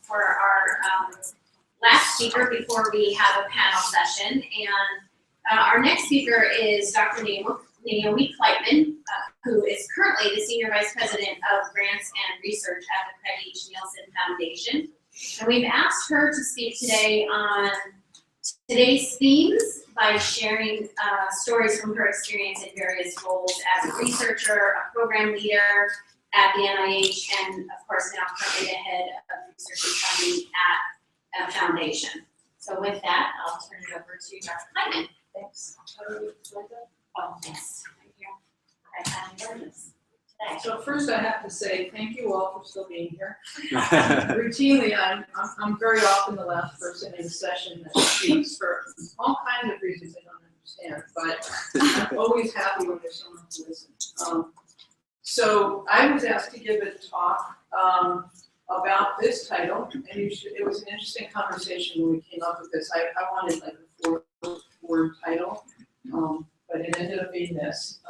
for our last speaker before we have a panel session. And our next speaker is Dr. Naomi Kleitman, who is currently the Senior Vice President of Grants and Research at the Neilsen Foundation. And we've asked her to speak today on today's themes by sharing stories from her experience in various roles as a researcher, a program leader at the NIH, and of course now currently the head of research and funding at a foundation. So with that, I'll turn it over to Dr. Kleitman. Thanks. Oh, yes. Thank you. I have learned this today. So first I have to say thank you all for still being here. Routinely, I'm very often the last person in the session that speaks for all kinds of reasons I don't understand, but I'm always happy when there's someone to listen. So I was asked to give a talk about this title, and it was an interesting conversation when we came up with this. I wanted like a four-word title, but it ended up being this.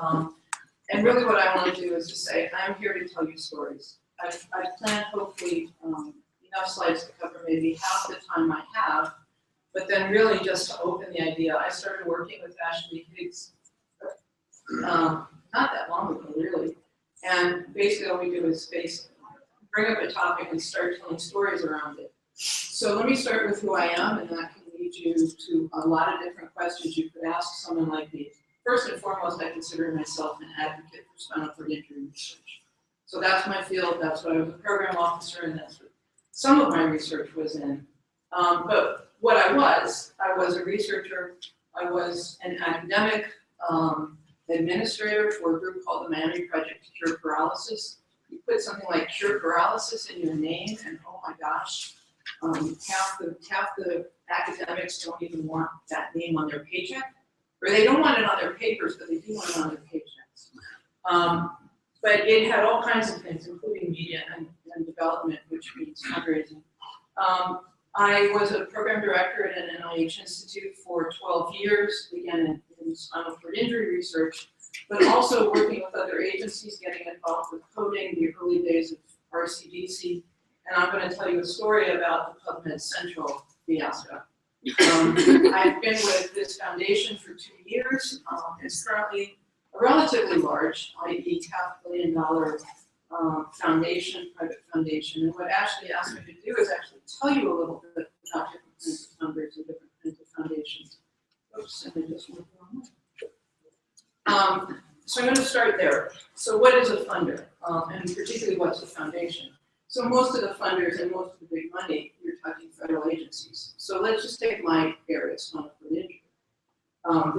And really what I want to do is just say, I'm here to tell you stories. I've planned hopefully enough slides to cover maybe half the time I have, but then really just to open the idea. I started working with Ashley Higgs not that long ago, really. And basically all we do is bring up a topic and start telling stories around it. So let me start with who I am, and that can lead you to a lot of different questions you could ask someone like me. First and foremost, I consider myself an advocate for spinal cord injury research. So that's my field, that's what I was a program officer, and that's what some of my research was in. But what I was a researcher, I was an academic administrator for a group called the Miami Project to Cure Paralysis. You put something like cure paralysis in your name, and oh my gosh, half the academics don't even want that name on their paycheck, or they don't want it on their papers, but they do want it on their paychecks. But it had all kinds of things, including media and development, which means fundraising. I was a program director at an NIH institute for 12 years, again in spinal cord injury research, but also working with other agencies, getting involved with coding, the early days of RCDC. And I'm going to tell you a story about the PubMed Central fiasco. I've been with this foundation for 2 years. It's currently a relatively large, i.e. $500 million foundation, private foundation. And what Ashley asked me to do is actually tell you a little bit about different kinds of funders and different kinds of foundations. Oops, and I just went the wrong way. So I'm going to start there. So what is a funder? And particularly what's a foundation? So most of the funders and most of the big money, you're talking federal agencies. So let's just take my area, spinal cord injury.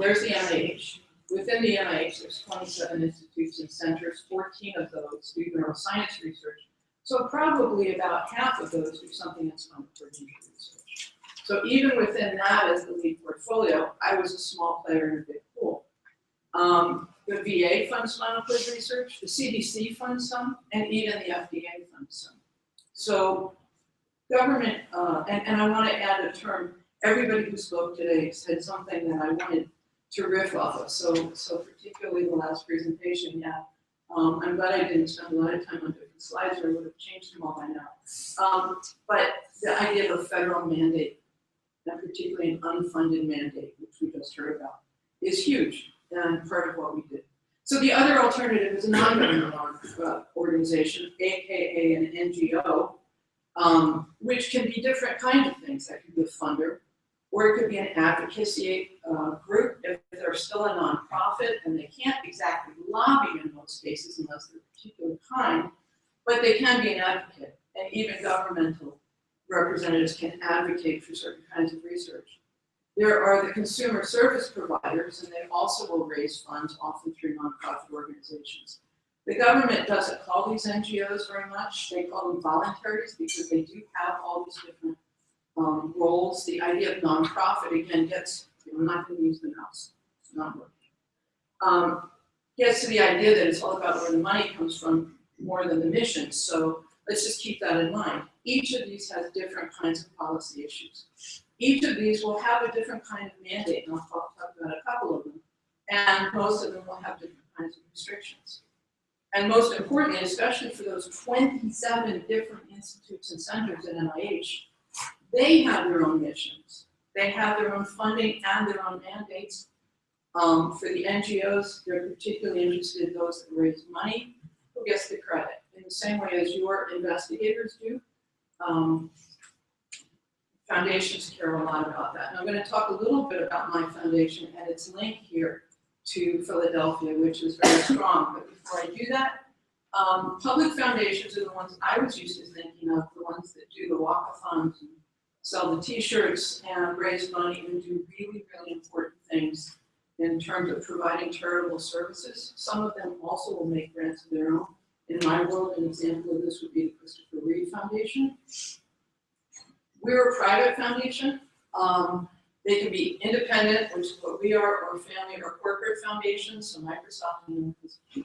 There's the NIH. Within the NIH, there's 27 institutes and centers. 14 of those do neuroscience research. So probably about half of those do something in spinal cord injury research. So even within that as the lead portfolio, I was a small player in a big pool. The VA funds spinal cord research, the CDC funds some, and even the FDA funds some. So government, and I want to add a term, everybody who spoke today said something that I wanted to riff off of. So particularly the last presentation, yeah. I'm glad I didn't spend a lot of time on different slides or I would have changed them all by now. But the idea of a federal mandate, and particularly an unfunded mandate, which we just heard about, is huge and part of what we did. So the other alternative is a non-government organization, aka an NGO, which can be different kinds of things. That could be a funder, or it could be an advocacy group if they're still a nonprofit and they can't exactly lobby in most cases unless they're a particular kind, but they can be an advocate, and even governmental representatives can advocate for certain kinds of research. There are the consumer service providers, and they also will raise funds, often through nonprofit organizations. The government doesn't call these NGOs very much. They call them voluntaries because they do have all these different roles. The idea of nonprofit, again, gets, I'm not going to use the mouse, it's not working. Gets to the idea that it's all about where the money comes from more than the mission. So let's just keep that in mind. Each of these has different kinds of policy issues. Each of these will have a different kind of mandate, and I'll talk about a couple of them. And most of them will have different kinds of restrictions. And most importantly, especially for those 27 different institutes and centers at NIH, they have their own missions. They have their own funding and their own mandates. For the NGOs, they're particularly interested in those that raise money. Who gets the credit? In the same way as your investigators do, foundations care a lot about that. And I'm going to talk a little bit about my foundation and its link here to Philadelphia, which is very strong. But before I do that, public foundations are the ones I was used to thinking of, the ones that do the walkathons and sell the t-shirts and raise money and do really, really important things in terms of providing charitable services. Some of them also will make grants of their own. In my world, an example of this would be the Christopher Reeve Foundation. We're a private foundation. They can be independent, which is what we are, or family or corporate foundations. So Microsoft is a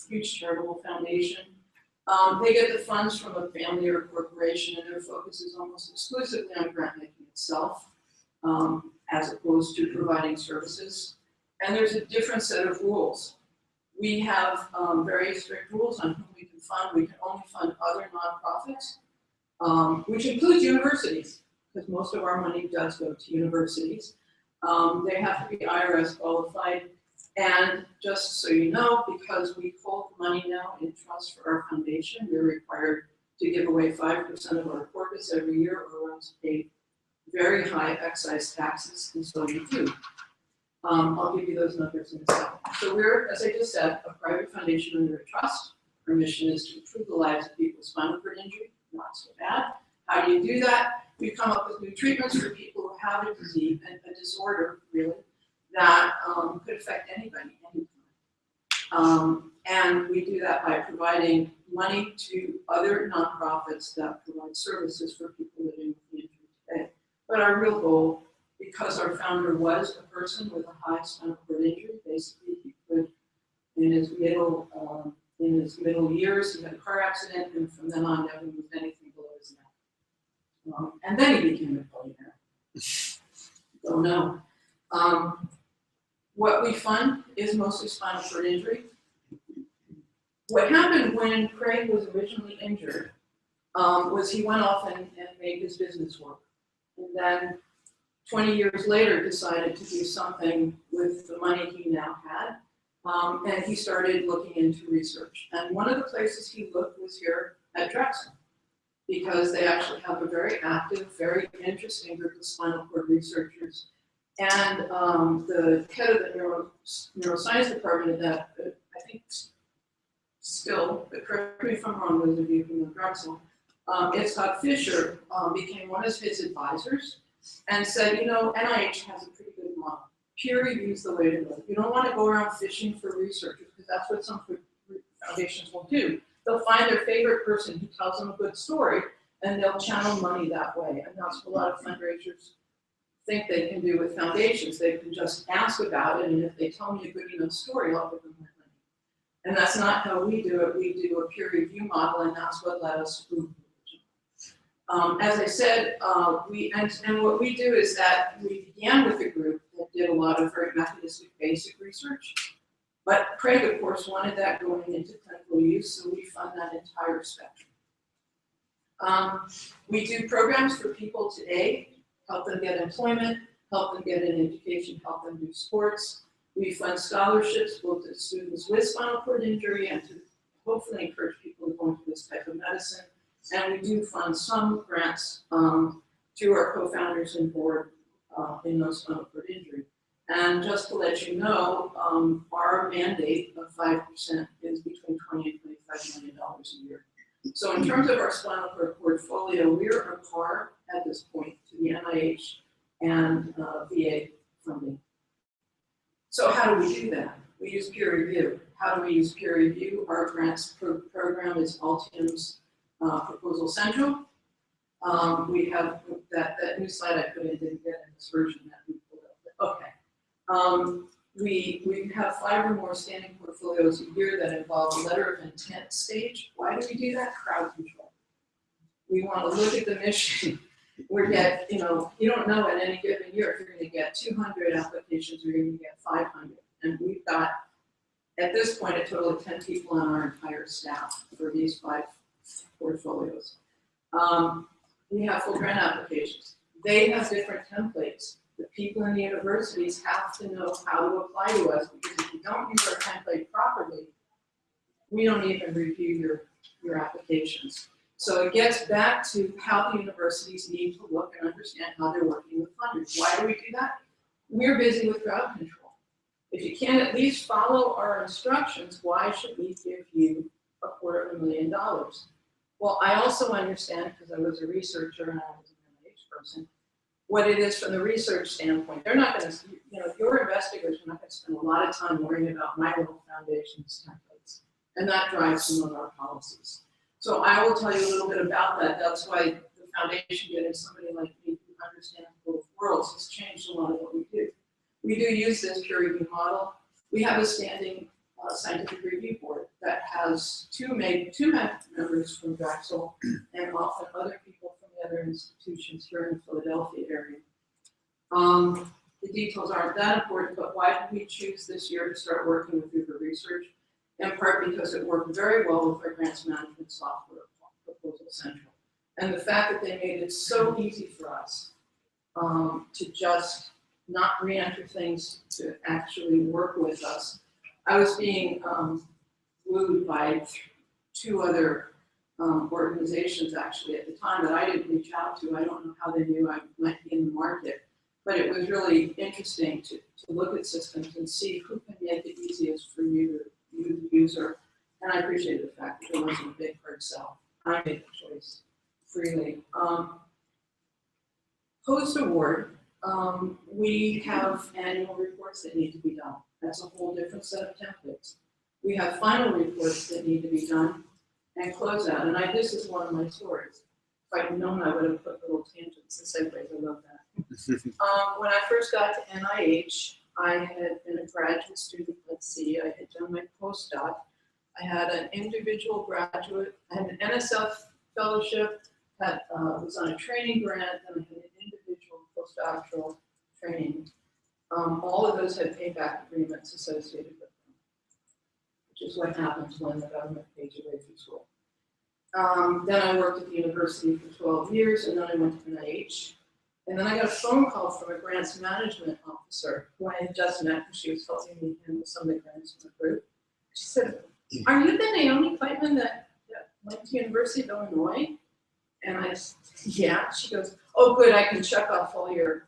huge charitable foundation. They get the funds from a family or a corporation, and their focus is almost exclusively on grant making itself, as opposed to providing services. And there's a different set of rules. We have very strict rules on whom we can fund. We can only fund other nonprofits, which includes universities, because most of our money does go to universities. They have to be IRS qualified. And just so you know, because we hold money now in trust for our foundation, we're required to give away 5% of our corpus every year, or else pay very high excise taxes, and so we do. I'll give you those numbers in a second. So we're, as I just said, a private foundation under a trust. Our mission is to improve the lives of people with spinal cord injury. Not so bad. How do you do that? We come up with new treatments for people who have a disease, and a disorder, really, that could affect anybody, anytime. And we do that by providing money to other nonprofits that provide services for people living with the injury today. But our real goal, because our founder was a person with a high spinal cord injury, basically he could, in his middle years, he had a car accident, and from then on never moved anything below his neck. And then he became a billionaire. Don't know. What we fund is mostly spinal cord injury. What happened when Craig was originally injured was he went off and made his business work. And then 20 years later decided to do something with the money he now had. And he started looking into research. And one of the places he looked was here at Drexel, because they actually have a very active, very interesting group of spinal cord researchers. And the head of the neuroscience department of that, I think still, but correct me if I'm wrong, those of you who know Drexel, Scott Fisher became one of his advisors and said, you know, NIH has a pretty good model. Peer review is the way to go. You don't want to go around fishing for researchers, because that's what some foundations will do. They'll find their favorite person who tells them a good story, and they'll channel money that way. And that's what a lot of fundraisers think they can do with foundations. They can just ask about it, and if they tell me a good enough story, I'll give them my money. And that's not how we do it. We do a peer review model, and that's what led us to as I said, what we do is that we began with a group that did a lot of very mechanistic basic research. But Craig, of course, wanted that going into clinical use, so we fund that entire spectrum. We do programs for people today, help them get employment, help them get an education, help them do sports. We fund scholarships both to students with spinal cord injury and to hopefully encourage people to go into this type of medicine. And we do fund some grants through our co-founders and board in those spinal cord injury. And just to let you know, our mandate of 5% is between $20 and $25 million a year. So in terms of our spinal cord portfolio, we're a par at this point to the NIH and VA funding. So how do we do that? We use peer review. How do we use peer review? Our grants program is Altium's Proposal Central. We have that new slide I put in, didn't get in this version that we pulled up. Okay. We have 5 or more standing portfolios a year that involve a letter of intent stage. Why do we do that? Crowd control. We want to look at the mission. We get, you don't know in any given year if you're going to get 200 applications or you're going to get 500. And we've got at this point, a total of 10 people on our entire staff for these 5 portfolios. We have full grant applications. They have different templates. The people in the universities have to know how to apply to us, because if you don't use our template properly, we don't even review your applications. So it gets back to how the universities need to look and understand how they're working with funders. Why do we do that? We're busy with crowd control. If you can't at least follow our instructions, why should we give you $250,000? Well, I also understand, because I was a researcher and I was an NIH person, what it is from the research standpoint. They're not going to, your investigators are not going to spend a lot of time worrying about my little foundation's templates. And that drives some of our policies. So I will tell you a little bit about that. That's why the foundation, getting somebody like me who understands both worlds, has changed a lot of what we do. We do use this peer review model. We have a standing scientific review board that has two members from Drexel and often other people from the other institutions here in the Philadelphia area. The details aren't that important, but why did we choose this year to start working with Uber Research? In part because it worked very well with our grants management software, Proposal Central. And the fact that they made it so easy for us to just not re-enter things, to actually work with us. I was being wooed by 2 other organizations actually at the time that I didn't reach out to. I don't know how they knew I might be in the market, but it was really interesting to look at systems and see who can make it easiest for you, the user. And I appreciate the fact that there wasn't a big hard sell. I made the choice freely. Post-award, we have annual reports that need to be done. That's a whole different set of templates. We have final reports that need to be done and closeout. And this is one of my stories. If I'd known, I would have put little tangents and segues. I love that. When I first got to NIH, I had been a graduate student, let's see, I had done my postdoc. I had an individual graduate, I had an NSF fellowship, was on a training grant, and I had an individual postdoctoral training. All of those had payback agreements associated with them, which is what happens when the government pays your way through school. Then I worked at the university for 12 years, and then I went to NIH. And then I got a phone call from a grants management officer who I had just met, and she was helping me handle some of the grants in the group. She said, "Are you the Naomi Kleitman that went to University of Illinois?" And I said, "Yeah." She goes, "Oh, good, I can check off all your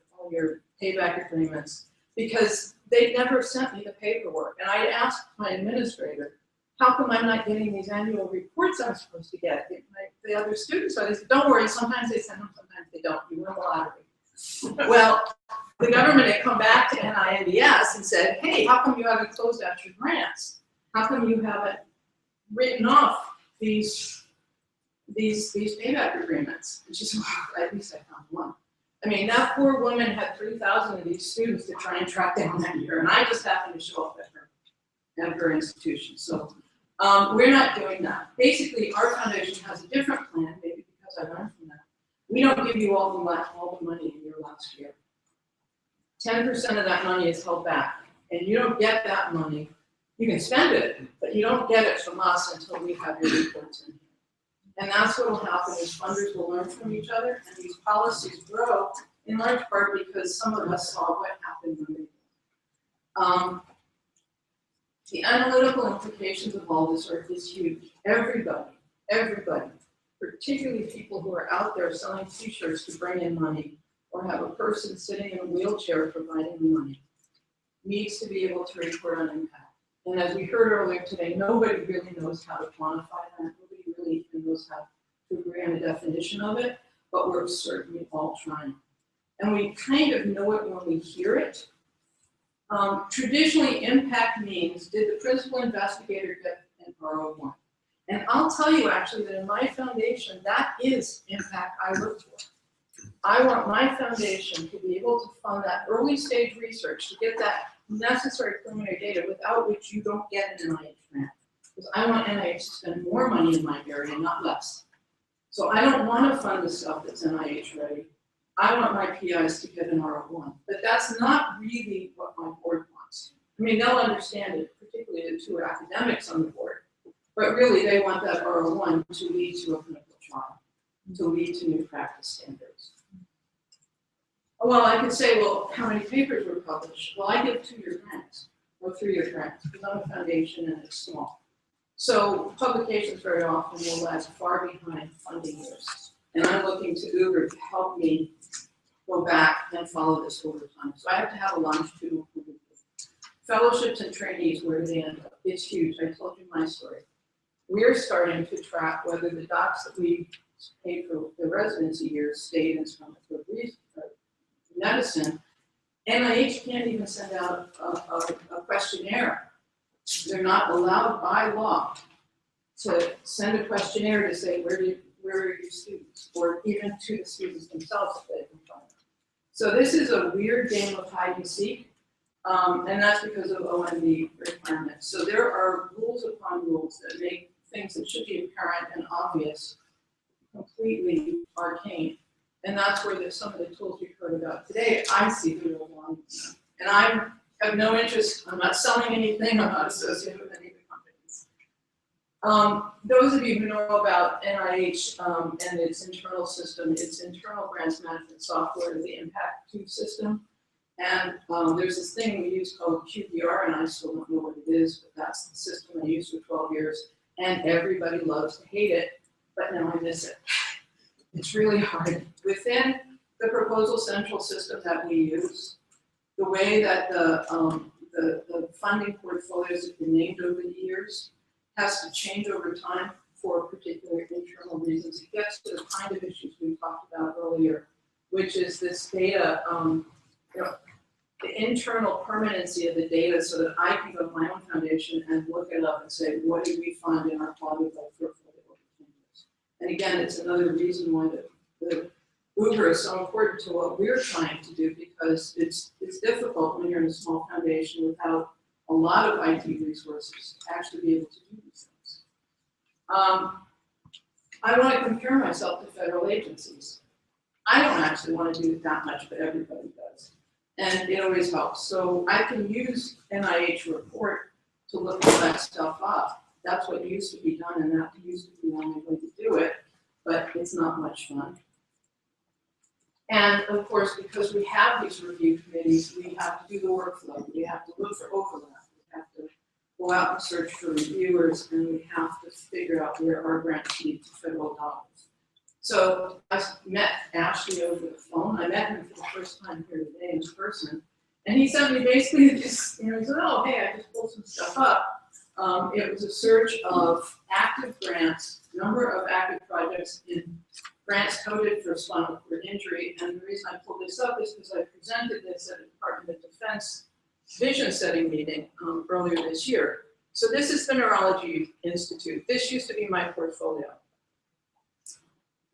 payback agreements," because they never sent me the paperwork. And I asked my administrator, "How come I'm not getting these annual reports I'm supposed to get?" The other students are. They said, "Don't worry, sometimes they send them, sometimes they don't. You win the lottery." Well, the government had come back to NINDS and said, "Hey, how come you haven't closed out your grants? How come you haven't written off these payback agreements?" And she said, "Well, at least I found one." I mean, that poor woman had 3,000 of these students to try and track down that year, and I just happened to show up at her institution. So we're not doing that. Basically, our foundation has a different plan, maybe because I learned from that. We don't give you all the money in your last year. 10% of that money is held back, and you don't get that money. You can spend it, but you don't get it from us until we have your reports in here. And that's what will happen is funders will learn from each other, and these policies grow in large part because some of us saw what happened when we did. The analytical implications of all this is huge. Everybody, particularly people who are out there selling t-shirts to bring in money or have a person sitting in a wheelchair providing the money, needs to be able to report on impact. And as we heard earlier today, nobody really knows how to quantify that. Nobody really knows how to agree on a definition of it, but we're certainly all trying. And we kind of know it when we hear it. Traditionally, impact means, did the principal investigator get an RO1? And I'll tell you actually that in my foundation, that is impact I look for. I want my foundation to be able to fund that early stage research to get that necessary preliminary data without which you don't get an NIH grant. Because I want NIH to spend more money in my area, not less. So I don't want to fund the stuff that's NIH ready. I want my PIs to get an RO1. But that's not really what my board wants. I mean, they'll understand it, particularly the two academics on the board. But really, they want that R01 to lead to a clinical trial, to lead to new practice standards. Well, I could say, well, how many papers were published? Well, I give 2-year grants or 3-year grants because I'm a foundation and it's small. So publications very often will lag far behind funding years. And I'm looking to Uber to help me go back and follow this over time. So I have to have a longitudinal review. Fellowships and trainees, where do they end up? It's huge. I told you my story. We're starting to track whether the docs that we paid for the residency years stayed in some medicine. NIH can't even send out a questionnaire. They're not allowed by law to send a questionnaire to say where are your students, or even to the students themselves if they can find them. So this is a weird game of hide and seek, and that's because of OMB requirements. So there are rules upon rules that make things that should be apparent and obvious completely arcane. And that's where some of the tools we've heard about today, I see the real value. And I have no interest, I'm not selling anything, I'm not associated with any of the companies. Those of you who know about NIH and its internal system, its internal grants management software, the Impact 2 system. And there's this thing we use called QBR, and I still don't know what it is, but that's the system I used for 12 years. And everybody loves to hate it, but now I miss it. It's really hard. Within the proposal central system that we use, the way that the funding portfolios have been named over the years has to change over time for particular internal reasons. It gets to the kind of issues we talked about earlier, which is this data, the internal permanency of the data so that I can go to my own foundation and look it up and say, what did we fund in our quality of life portfolio over 10 years? And again, it's another reason why the Uber is so important to what we're trying to do, because it's difficult when you're in a small foundation without a lot of IT resources to actually be able to do these things. I want to compare myself to federal agencies. I don't actually want to do that much, but everybody does. And it always helps. So I can use NIH report to look all that stuff up. That's what used to be done, and that used to be the only way to do it, but it's not much fun. And of course, because we have these review committees, we have to do the workflow. We have to look for overlap. We have to go out and search for reviewers, and we have to figure out where our grants lead to federal dollars. So I met Ashley over the phone. I met him for the first time here today in person. And he sent me basically just, he said, oh, hey, I just pulled some stuff up. It was a search of active grants, number of active projects in grants coded for spinal cord injury. And the reason I pulled this up is because I presented this at a Department of Defense vision setting meeting earlier this year. So this is the Neurology Institute. This used to be my portfolio.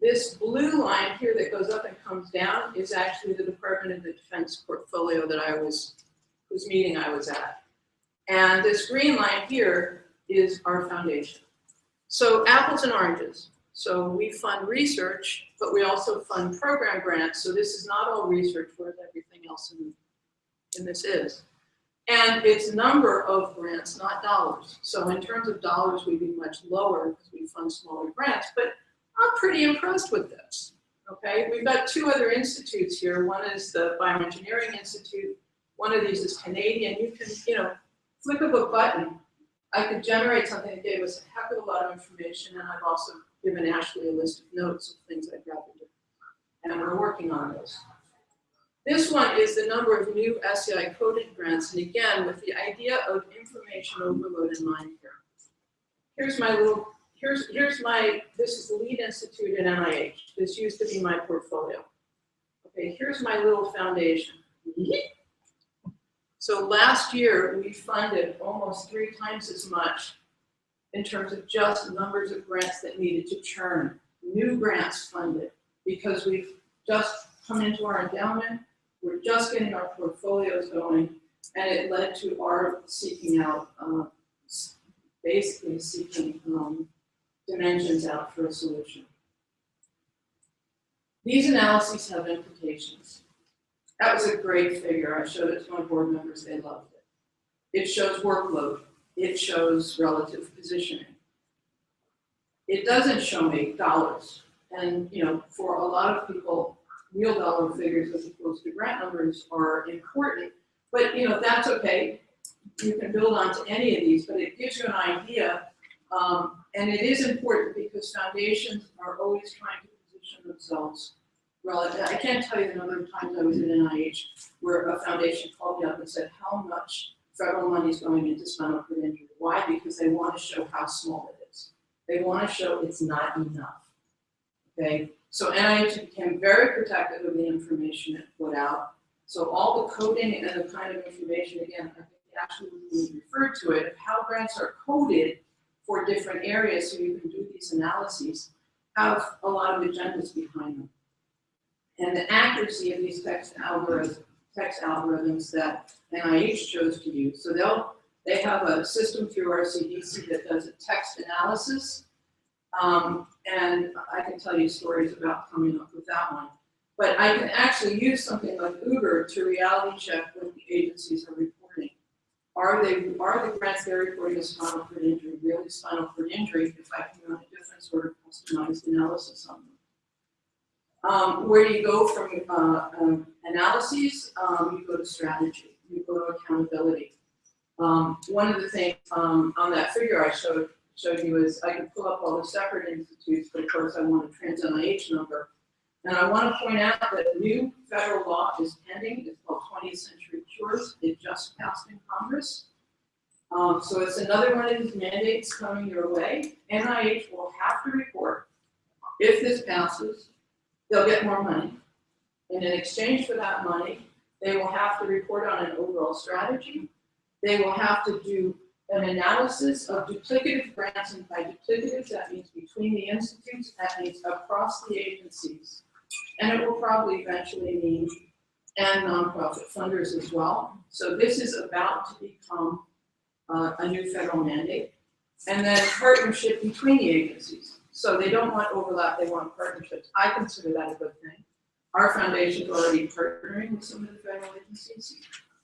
This blue line here that goes up and comes down is actually the Department of Defense portfolio that whose meeting I was at. And this green line here is our foundation. So apples and oranges. So we fund research, but we also fund program grants. So this is not all research, whereas everything else in this is. And it's number of grants, not dollars. So in terms of dollars, we'd be much lower because we fund smaller grants, but I'm pretty impressed with this, okay? We've got 2 other institutes here. One is the Bioengineering Institute. One of these is Canadian. You can, flick of a button, I could generate something that gave us a heck of a lot of information, and I've also given Ashley a list of notes of things I'd rather do. And we're working on those. This one is the number of new SCI coded grants, and again, with the idea of information overload in mind here. Here's my little, this is the lead institute at NIH. This used to be my portfolio. Okay, here's my little foundation. So last year, we funded almost 3 times as much in terms of just numbers of grants that needed to churn. New grants funded, because we've just come into our endowment, we're just getting our portfolios going, and it led to our seeking out, basically seeking dimensions out for a solution. These analyses have implications. That was a great figure. I showed it to my board members. They loved it. It shows workload. it shows relative positioning. It doesn't show me dollars. And, you know, for a lot of people, real dollar figures as opposed to grant numbers are important. But, you know, that's okay. You can build onto any of these, but it gives you an idea. And it is important because foundations are always trying to position themselves relative. I can't tell you the number of times I was at NIH where a foundation called me up and said how much federal money is going into spinal cord injury. Why? Because they want to show how small it is. They want to show it's not enough. Okay? So NIH became very protective of the information it put out. So all the coding and the kind of information, again, I think actually we referred to it, of how grants are coded for different areas so you can do these analyses, have a lot of agendas behind them. And the accuracy of these text algorithms that NIH chose to use. So they have a system through our CDC that does a text analysis. And I can tell you stories about coming up with that one. But I can actually use something like Uber to reality check what the agencies are reporting. Are the grants they're reporting as spinal cord injury really spinal cord injury if I can run a different sort of customized analysis on them? Where do you go from analyses? You go to strategy. You go to accountability. One of the things on that figure I showed you is I can pull up all the separate institutes, but of course I want a trans NIH number. And I want to point out that a new federal law is pending. It's called 20th Century Cures. It just passed in Congress. So it's another one of these mandates coming your way. NIH will have to report. If this passes, they'll get more money. And in exchange for that money, they will have to report on an overall strategy. They will have to do an analysis of duplicative grants, and by duplicative, that means between the institutes, that means across the agencies. And it will probably eventually mean, and nonprofit funders as well. So this is about to become a new federal mandate. And then partnership between the agencies. So they don't want overlap, they want partnerships. I consider that a good thing. Our foundation is already partnering with some of the federal agencies.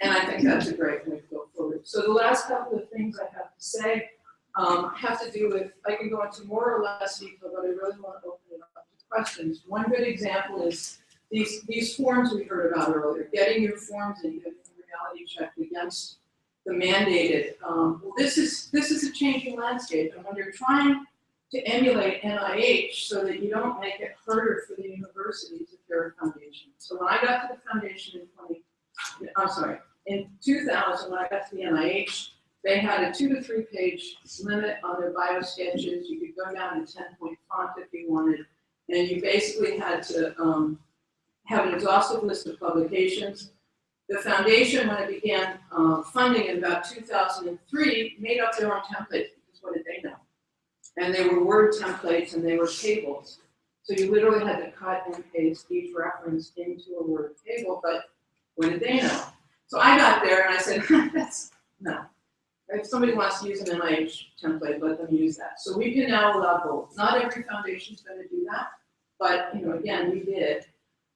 And I think that's a great way to go forward. So the last couple of things I have to say have to do with, I can go into more or less detail, but I really want to open it up to questions. One good example is these forms we heard about earlier, getting your forms and getting the reality checked against the mandated. Well, this is a changing landscape, and when you're trying to emulate NIH so that you don't make it harder for the universities if you're a foundation. So when I got to the foundation in 2000, when I got to the NIH, they had a 2 to 3 page limit on their bio sketches. You could go down to 10-point font if you wanted, and you basically had to have an exhaustive list of publications. The foundation, when it began funding in about 2003, made up their own templates, because what did they know? And they were Word templates and they were tables. So you literally had to cut and paste each reference into a Word table, but what did they know? So I got there and I said, no. If somebody wants to use an NIH template, let them use that. So we can now allow both. Not every foundation is going to do that, but again, we did.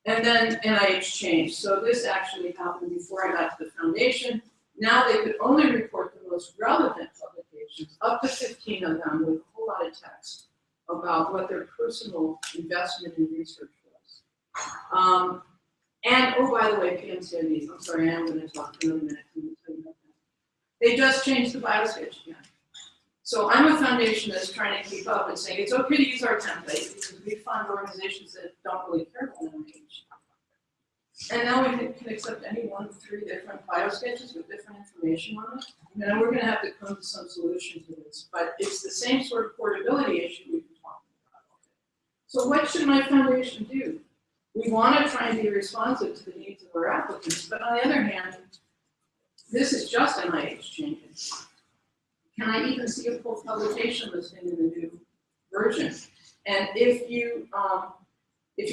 And then NIH changed. So this actually happened before I got to the foundation. Now they could only report the most relevant publications, up to 15 of them, with a whole lot of text about what their personal investment in research was. And oh, by the way, PMCIDs, I'm sorry, I am going to talk for another minute. I'm going to tell you about that. They just changed the biosketch again. So I'm a foundation that's trying to keep up and saying it's okay to use our template because we fund organizations that don't really care about NIH. And now we can accept any one of 3 different biosketches with different information on it. And we're going to have to come to some solution to this, but it's the same sort of portability issue we've been talking about. So what should my foundation do? We want to try and be responsive to the needs of our applicants, but on the other hand, this is just NIH changing. Can I even see a full publication listing in the new version? And if you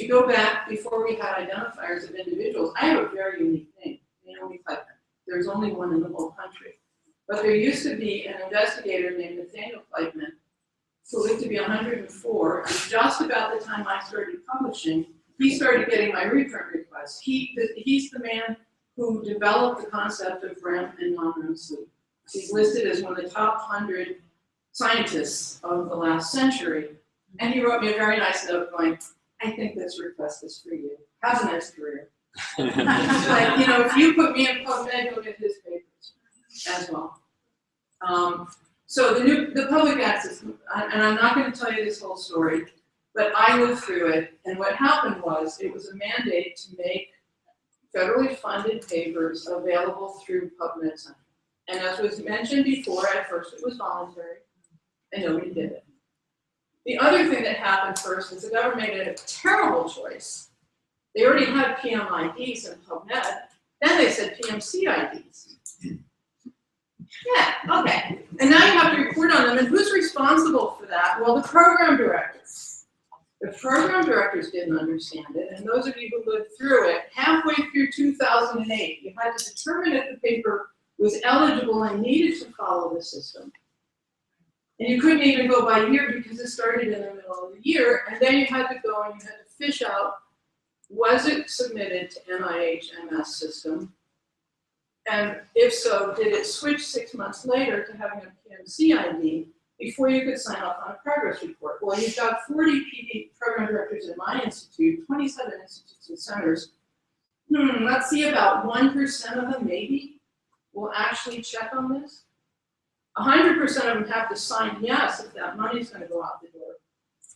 go back before we had identifiers of individuals, I have a very unique name, Naomi Kleitman. There's only one in the whole country. But there used to be an investigator named Nathaniel Kleitman who lived to be 104, and just about the time I started publishing, he started getting my reprint requests. He's the man who developed the concept of REM and non-REM sleep. He's listed as one of the top 100 scientists of the last century. And he wrote me a very nice note going, I think this request is for you. Have a nice career. Like, you know, if you put me in PubMed, you'll get his papers as well. So the public access, and I'm not going to tell you this whole story, but I lived through it, and what happened was it was a mandate to make federally funded papers available through PubMed Central. And as was mentioned before, at first it was voluntary, and nobody did it. The other thing that happened first is the government made a terrible choice. They already had PMIDs in PubMed, then they said PMCIDs. Yeah, okay. And now you have to report on them, and who's responsible for that? Well, the program directors. The program directors didn't understand it, and those of you who lived through it, halfway through 2008, you had to determine if the paper was eligible and needed to follow the system. And you couldn't even go by year because it started in the middle of the year, and then you had to go and you had to fish out, was it submitted to NIH MS system? And if so, did it switch 6 months later to having a PMC ID before you could sign off on a progress report? Well, you've got 40 PD program directors in my institute, 27 institutes and centers. Let's see, about 1% of them maybe will actually check on this. 100% of them have to sign yes if that money's going to go out the door.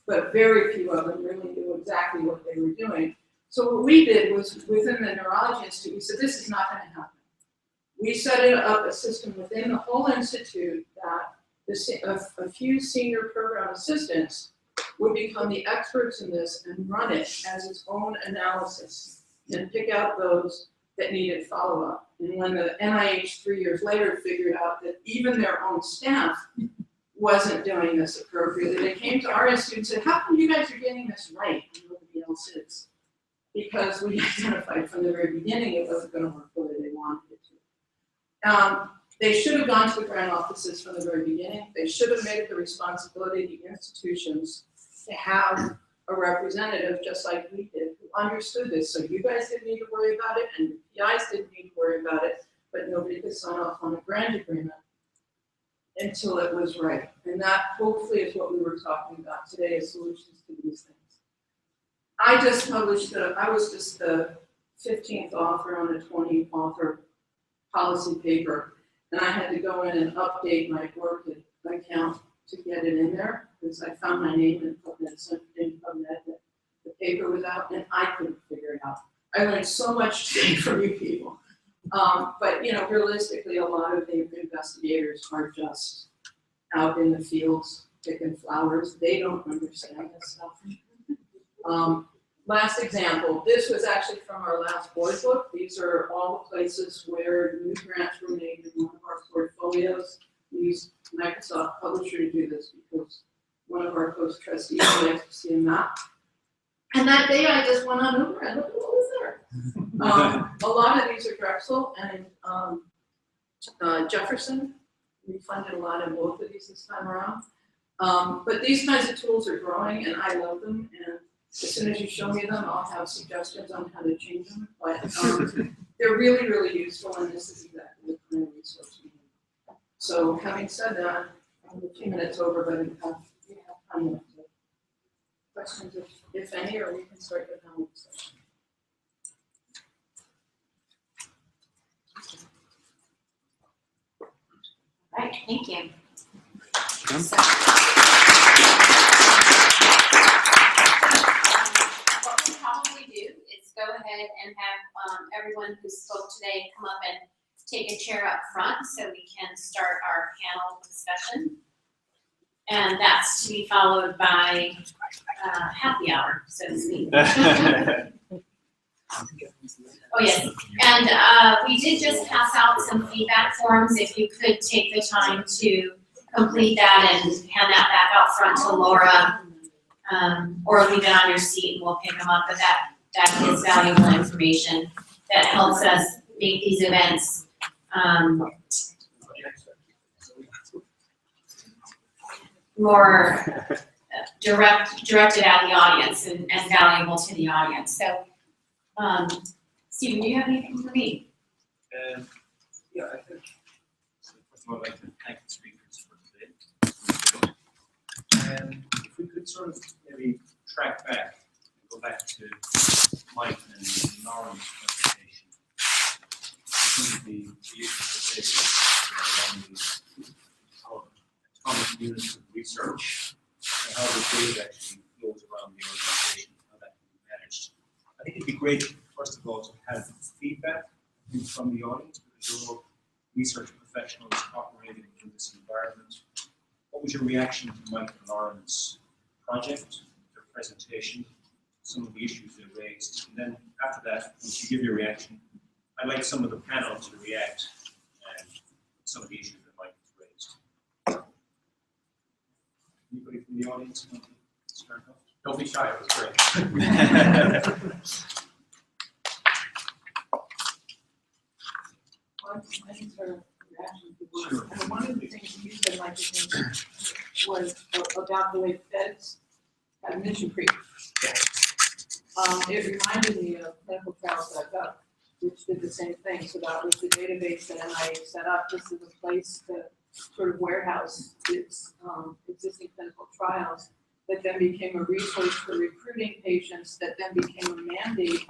But very few of them really knew exactly what they were doing. So what we did was, within the Neurology Institute, we said, this is not going to happen. We set up a system within the whole institute that a few senior program assistants would become the experts in this and run it as its own analysis and pick out those that needed follow-up. And when the NIH 3 years later figured out that even their own staff wasn't doing this appropriately, they came to our institute and said, how come you guys are getting this right and nobody else is? Because we identified from the very beginning it wasn't going to work the way they wanted it to. They should have gone to the grant offices from the very beginning. They should have made it the responsibility of the institutions to have a representative, just like we did, who understood this. So you guys didn't need to worry about it, and the PIs didn't need to worry about it, but nobody could sign off on a grant agreement until it was right. And that hopefully is what we were talking about today, is solutions to these things. I just published I was just the 15th author on a 20 author policy paper, and I had to go in and update my Orchid account to get it in there, because I found my name in PubMed, that the paper was out, and I couldn't figure it out. I learned so much today from you people. But you know, realistically, a lot of the investigators are just out in the fields picking flowers. They don't understand this stuff. Last example, this was actually from our last board book. These are all the places where new grants were made in one of our portfolios. We used Microsoft Publisher to do this because one of our post-trustees likes to see a map. And that day I just went on over and looked at what was there. A lot of these are Drexel and Jefferson. We funded a lot in both of these this time around. But these kinds of tools are growing, and I love them. And as soon as you show me them, I'll have suggestions on how to change them. But they're really, really useful, and this is exactly the kind of resource we need. So having said that, I'm a few minutes over, but we have time left. Questions, if any, or we can start the conversation. Right, thank you. So, what we'll probably do is go ahead and have everyone who spoke today come up and take a chair up front so we can start our panel discussion. And that's to be followed by happy hour, so to speak. Oh, yes. And we did just pass out some feedback forms. If you could take the time to complete that and hand that back out front to Laura, or leave it on your seat and we'll pick them up. But that is valuable information that helps us make these events more directed at the audience and valuable to the audience. So, Stephen, do you have anything for me? Yeah, I think all, I'd like to thank the speakers for today. And if we could sort of maybe track back and go back to Mike and Lauren's presentation. Some of the issues that they raised around the atomic units of research and how the data actually flows around the organization, how that can be managed. I think it'd be great, first of all, to have feedback from the audience, because you're all research professionals operating in this environment. What was your reaction to Mike and Lauren's project, their presentation, some of the issues they raised? And then after that, once you give your reaction, I'd like some of the panel to react and some of the issues that Mike has raised. Anybody from the audience want to start off? Don't be shy, it was great. I can sort of reaction to work. Sure. And one of the things you said, Mike, was about the way feds had mission creep. It reminded me of clinicaltrials.gov, which did the same thing. So that was the database that NIH set up. This is a place to sort of warehouse its existing clinical trials that then became a resource for recruiting patients, that then became a mandate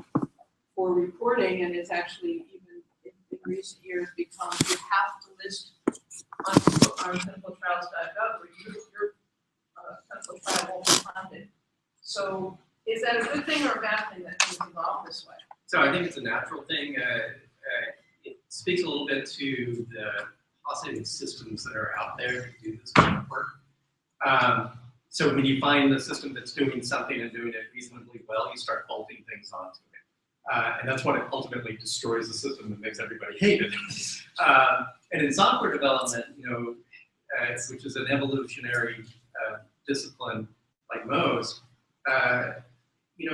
for reporting, and is actually even in recent years become, you have to list on clinicaltrials.gov where your clinical trial won't be funded. So is that a good thing or a bad thing that things evolve this way? So I think it's a natural thing. It speaks a little bit to the positive systems that are out there to do this kind of work. So when you find the system that's doing something and doing it reasonably well, you start bolting things onto it. And that's what ultimately destroys the system and makes everybody hate it. And in software development, which is an evolutionary discipline like most,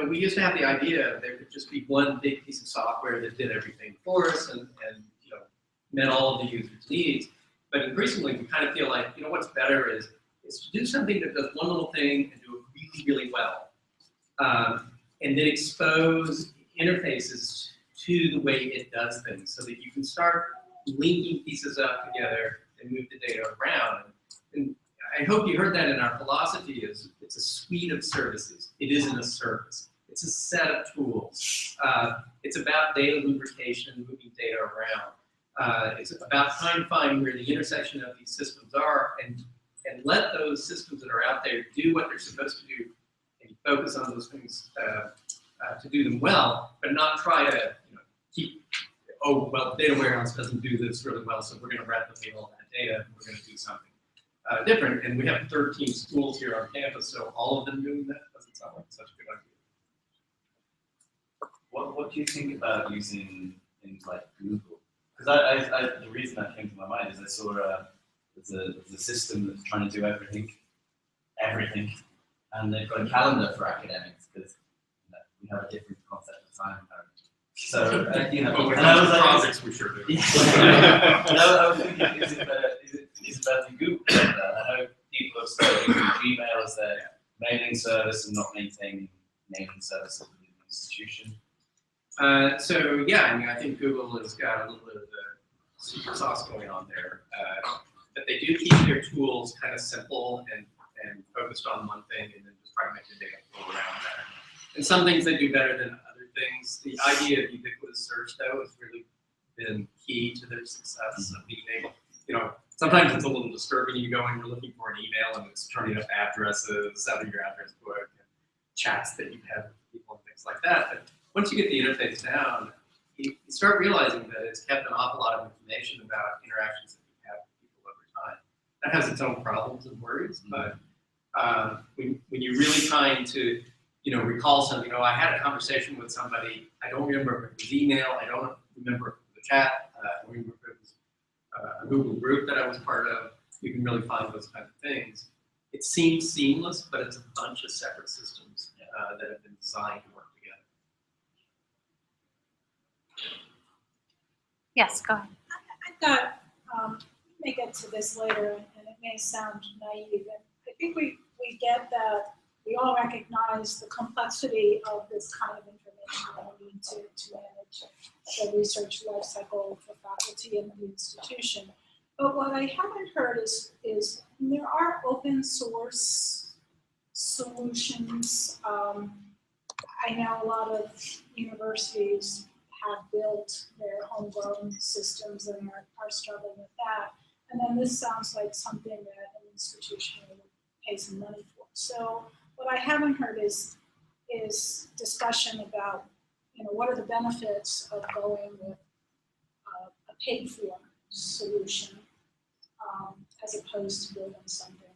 we used to have the idea there could just be one big piece of software that did everything for us and met all of the user's needs. But increasingly, we kind of feel like, what's better is to do something that does one little thing and do it really, really well. And then expose interfaces to the way it does things so that you can start linking pieces up together and move the data around. And I hope you heard that in our philosophy is it's a suite of services. It isn't a service. It's a set of tools. It's about data lubrication, moving data around. It's about trying to find where the intersection of these systems are and let those systems that are out there do what they're supposed to do and focus on those things to do them well, but not try to keep, data warehouse doesn't do this really well, so we're going to replicate all that data and we're going to do something different. And we have 13 schools here on campus, so all of them doing that doesn't sound like such a good idea. What do you think about using things like Google? Because the reason that came to my mind is I saw there's a system that's trying to do everything, and they've got a calendar for academics because we have a different concept of time apparently. So But and I was like, projects we sure do. and I was thinking, is it better to Google? I know people have started using Gmail as their mailing service and not maintaining mailing services within the institution. I think Google has got a little bit of the secret sauce going on there. But they do keep their tools kind of simple and focused on one thing, and then just try to make the data flow around that. And some things they do better than other things. The idea of ubiquitous search, though, has really been key to their success of being able. Sometimes it's a little disturbing. You go and you're looking for an email, and it's turning up addresses out of your address book, and chats that you've had with people and things like that. But once you get the interface down, you start realizing that it's kept an awful lot of information about interactions that you have with people over time. That has its own problems and worries, but when you're really trying to, recall something, I had a conversation with somebody, I don't remember if it was email, I don't remember if it was a chat, I don't remember if it was a Google group that I was part of. You can really find those kinds of things. It seems seamless, but it's a bunch of separate systems that have been designed to work together. Yes, go ahead. I've got, we may get to this later, and it may sound naive, and I think we get that we all recognize the complexity of this kind of information that we need to manage the research life cycle for faculty in the institution. But what I haven't heard is there are open source solutions. I know a lot of universities have built their homegrown systems and are struggling with that. And then this sounds like something that an institution would pay some money for. So what I haven't heard is discussion about, what are the benefits of going with a paid for solution as opposed to building something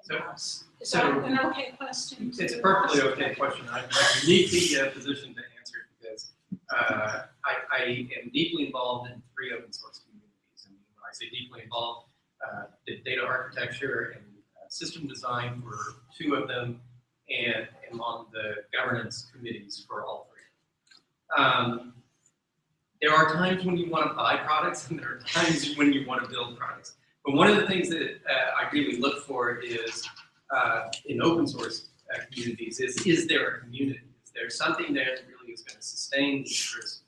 in-house. Is that an okay question? It's a perfectly okay question. I'm uniquely positioned to answer it because I am deeply involved in 3 open source communities. And when I say deeply involved, the data architecture and system design for 2 of them, and am on the governance committees for all 3. There are times when you want to buy products, and there are times when you want to build products. But one of the things that I really look for is in open source communities is there a community? Is there something there that really is going to sustain the interest?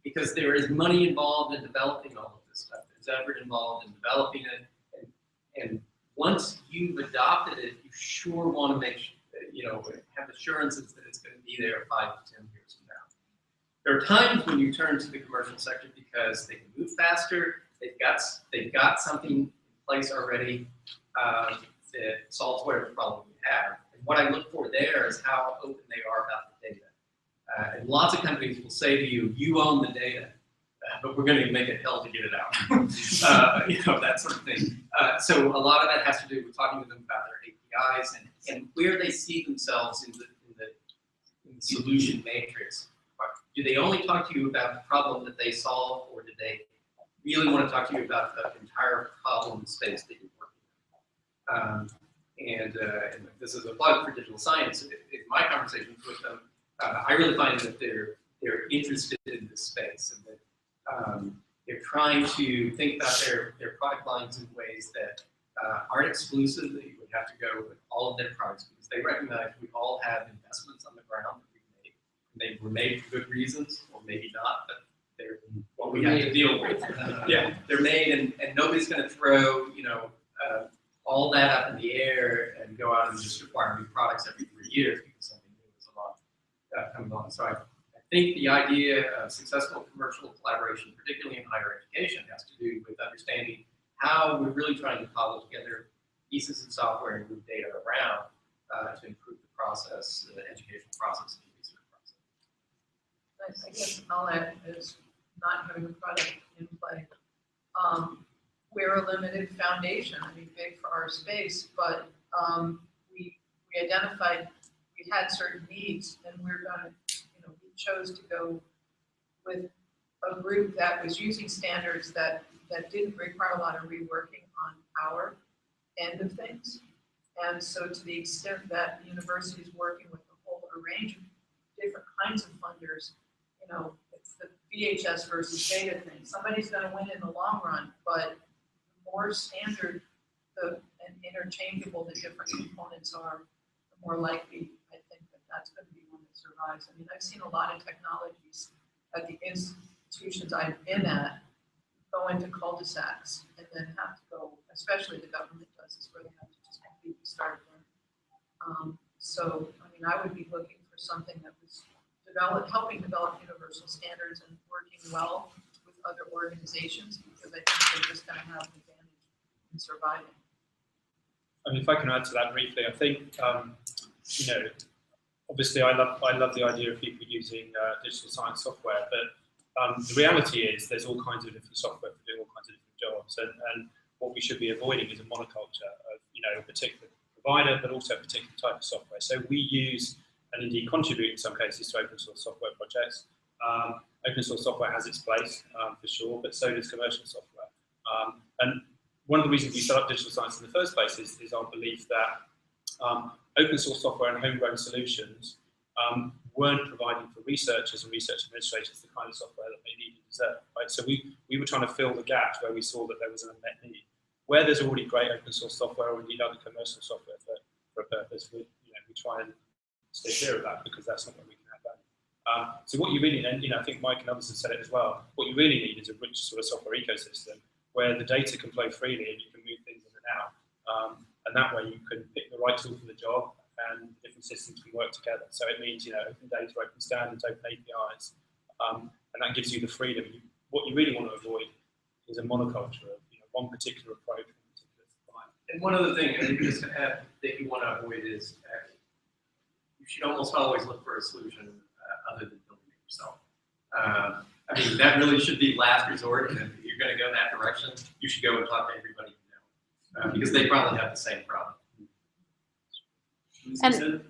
Because there is money involved in developing all of this stuff. There's effort involved in developing it, and once you've adopted it, you sure want to make have assurances that it's going to be there 5 to 10 years from now. There are times when you turn to the commercial sector because they can move faster. They've got something in place already that solves whatever problem you have. And what I look for there is how open they are about the data. And lots of companies will say to you, you own the data, but we're going to make it hell to get it out. That sort of thing. So a lot of that has to do with talking to them about their APIs and where they see themselves in the solution matrix. Do they only talk to you about the problem that they solve, or do they really want to talk to you about the entire problem space that you're working in? And this is a plug for digital science. In my conversations with them, I really find that they're interested in this space, and that they're trying to think about their product lines in ways that aren't exclusive, that you would have to go with all of their products, because they recognize we all have investments on the ground that we've made. They were made for good reasons, or maybe not, but they're what we have to deal with. Yeah, they're made, and nobody's going to throw all that up in the air and go out and just acquire new products every 3 years because something new is coming along. So I think the idea of successful commercial collaboration, particularly in higher education, has to do with understanding how we're really trying to cobble together pieces of software and move data around to improve the process, the educational process, and the research process. I guess all that is not having a product in play. We're a limited foundation. I mean, big for our space, but we identified we had certain needs, and we're going to, we chose to go with a group that was using standards that didn't require a lot of reworking on our end of things. And so to the extent that the university is working with a range of different kinds of funders, it's the VHS versus data thing. Somebody's going to win in the long run, but the more standard and interchangeable the different components are, the more likely I think that's going to be one that survives. I mean, I've seen a lot of technologies at the institutions I've been at go into cul-de-sacs and then have to go, especially the government does this, where they have to just completely start again. So, I mean, I would be looking for something that was helping develop universal standards and working well with other organizations, because I think they're just going to have an advantage in surviving. I mean, if I can add to that briefly, I think, obviously I love the idea of people using digital science software, but the reality is there's all kinds of different software for doing all kinds of different jobs, and what we should be avoiding is a monoculture of, a particular provider, but also a particular type of software. So we use, and indeed contribute in some cases, to open source software projects. Open source software has its place, for sure, but so does commercial software. And one of the reasons we set up digital science in the first place is our belief that open source software and homegrown solutions weren't providing for researchers and research administrators the kind of software that they need and deserve. Right? So we were trying to fill the gaps where we saw that there was an unmet need. Where there's already great open source software or indeed other commercial software for a purpose, we try and stay clear of that, because that's not where we can add value. So what you really need, and I think Mike and others have said it as well, what you really need is a rich sort of software ecosystem where the data can flow freely and you can move things in and out. And that way you can pick the right tool for the job and different systems can work together. So it means, open data, open standards, open APIs, and that gives you the freedom. What you really want to avoid is a monoculture of one particular approach. And one other thing, I think, just to add that you want to avoid is you should almost always look for a solution other than building it yourself. I mean, that really should be last resort, and if you're going to go in that direction, you should go and talk to everybody you know, because they probably have the same problem. And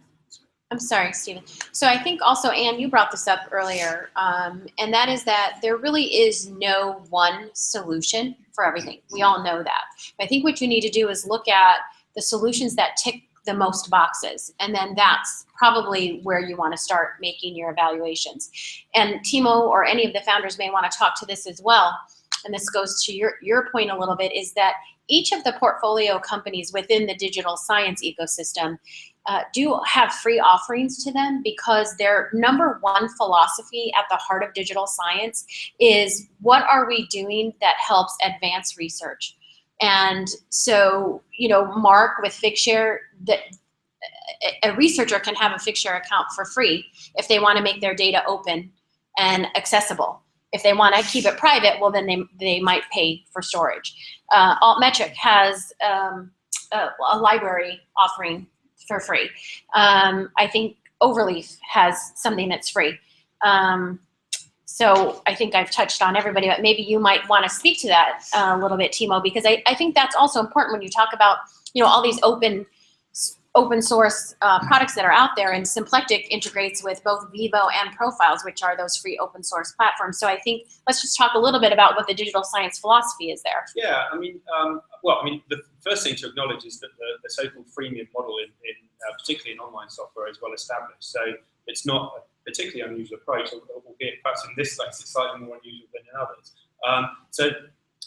I'm sorry, Stephen. So I think also, Anne, you brought this up earlier, and that is that there really is no one solution for everything. We all know that. But I think what you need to do is look at the solutions that tick the most boxes, and then that's probably where you want to start making your evaluations. And Timo or any of the founders may want to talk to this as well, and this goes to your point a little bit, is that each of the portfolio companies within the digital science ecosystem do have free offerings to them, because their number one philosophy at the heart of digital science is, what are we doing that helps advance research? And so, Mark with Figshare, that a researcher can have a Figshare account for free if they want to make their data open and accessible. If they want to keep it private, well, then they might pay for storage. Altmetric has a library offering for free. I think Overleaf has something that's free. So I think I've touched on everybody, but maybe you might want to speak to that a little bit, Timo, because I think that's also important when you talk about all these open source products that are out there, and Symplectic integrates with both Vivo and Profiles, which are those free open source platforms. So I think let's just talk a little bit about what the digital science philosophy is there. Yeah, the first thing to acknowledge is that the so-called freemium model, particularly in online software, is well established. So it's not a particularly unusual approach, albeit perhaps in this case it's slightly more unusual than in others. So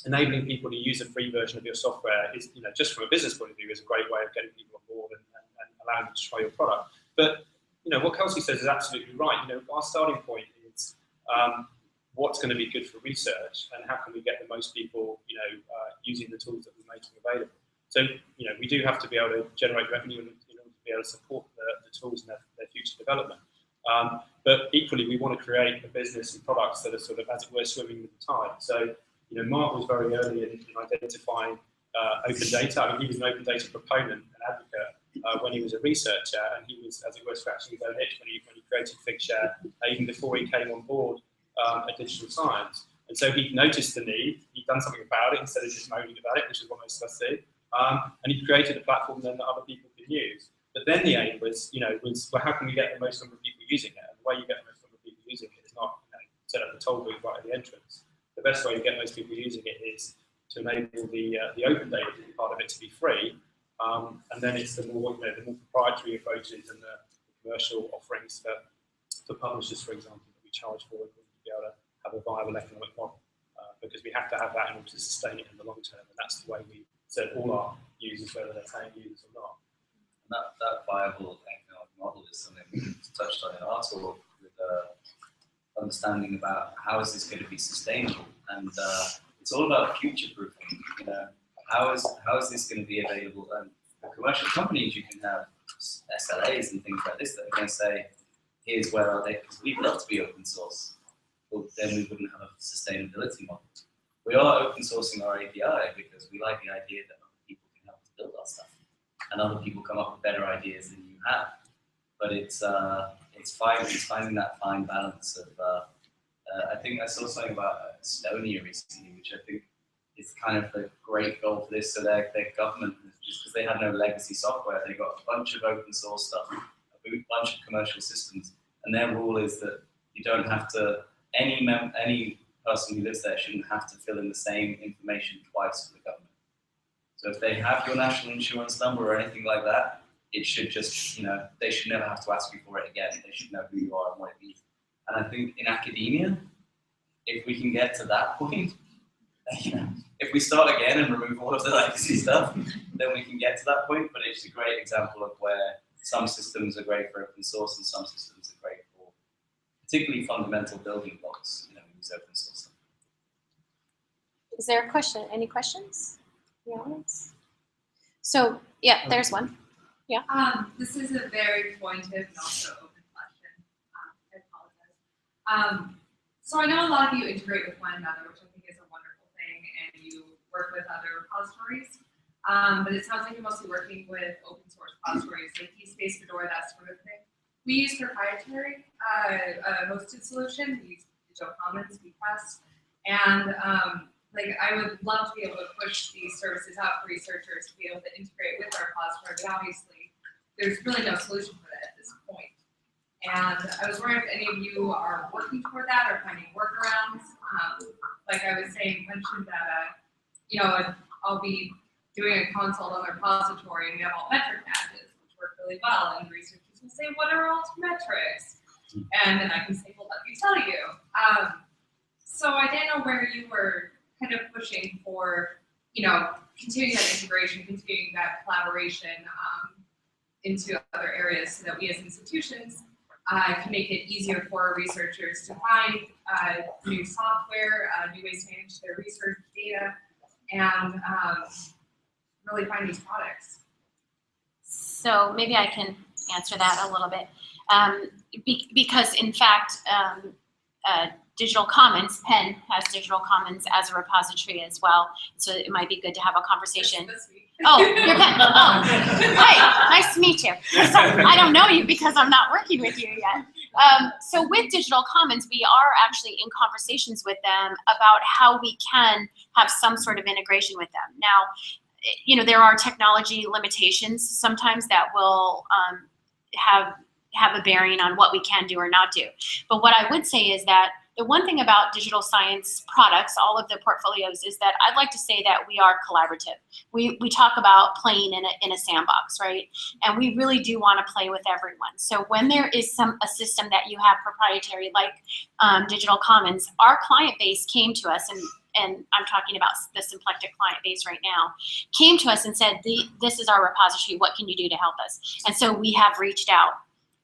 enabling people to use a free version of your software is, just from a business point of view, is a great way of getting people on board and allowing them to try your product. But what Kelsey says is absolutely right. Our starting point is what's going to be good for research, and how can we get the most people, using the tools that we're making available. So, we do have to be able to generate revenue in order to be able to support the tools and their future development. But equally, we want to create a business and products that are sort of, as it were, swimming with the tide. So, Mark was very early in identifying open data. I mean, he was an open data proponent and advocate when he was a researcher, and he was, as it were, scratching his own itch when he created Figshare, even before he came on board at Digital Science. And so he noticed the need, he'd done something about it instead of just moaning about it, which is what most of us do, and he created a platform then that other people can use. But then the aim was, well, how can we get the most number of people using it? And the way you get the most number of people using it is not set up a toll booth right at the entrance. The best way to get most people using it is to enable the open data part of it to be free, and then it's the more proprietary approaches and the commercial offerings for publishers, for example, that we charge for to be able to have a viable economic model, because we have to have that in order to sustain it in the long term, and that's the way we serve all our users, whether they're paying users or not. And that viable economic model is something we touched on in our talk, with understanding about how is this going to be sustainable, and it's all about future-proofing. How is this going to be available? And for commercial companies, you can have SLAs and things like this that are going to say, here's where our data, because we'd love to be open source, but then we wouldn't have a sustainability model. We are open sourcing our API because we like the idea that other people can help us build our stuff, and other people come up with better ideas than you have. But it's finding that fine balance of. I think I saw something about Estonia recently, which I think is kind of the great goal for this. So their government, just because they had no legacy software, they got a bunch of open source stuff, a bunch of commercial systems, and their rule is that you don't have to, any person who lives there shouldn't have to fill in the same information twice for the government. So if they have your national insurance number or anything like that, it should just, they should never have to ask you for it again. They should know who you are and what it means. And I think in academia, if we can get to that point, if we start again and remove all of the legacy stuff, then we can get to that point. But it's a great example of where some systems are great for open source and some systems are great for particularly fundamental building blocks. We use open source. Is there a question? Any questions? Yes. So, yeah, there's one. This is a very pointed and also open question. I apologize. So I know a lot of you integrate with one another, which I think is a wonderful thing, and you work with other repositories. But it sounds like you're mostly working with open source repositories like eSpace, Fedora, that sort of thing. We use proprietary hosted solution. We use Digital Commons, VPass, and like I would love to be able to push these services out for researchers to be able to integrate with our repository, but obviously there's really no solution for that at this point. And I was wondering if any of you are working toward that or finding workarounds. Like I was saying, mentioned that you know, I'll be doing a consult on the repository and we have all metric badges, which work really well, and researchers will say, what are alt metrics? And then I can say, well, let me tell you. So I didn't know where you were kind of pushing for, you know, continuing that integration, continuing that collaboration into other areas so that we as institutions can make it easier for our researchers to find new software, new ways to manage their research data, and really find these products. So maybe I can answer that a little bit. Because in fact, Digital Commons, Penn has Digital Commons as a repository as well. So it might be good to have a conversation. This week. Oh, you're Penn. Oh, hi, nice to meet you. So, I don't know you because I'm not working with you yet. So with Digital Commons, we are actually in conversations with them about how we can have some sort of integration with them. Now, you know, there are technology limitations sometimes that will have a bearing on what we can do or not do. But what I would say is that the one thing about digital science products, all of the portfolios, is that I'd like to say that we are collaborative. We talk about playing in a sandbox, right? And we really do want to play with everyone. So when there is a system that you have proprietary, like Digital Commons, our client base came to us, and I'm talking about the Symplectic client base right now, came to us and said, this is our repository, what can you do to help us? And so we have reached out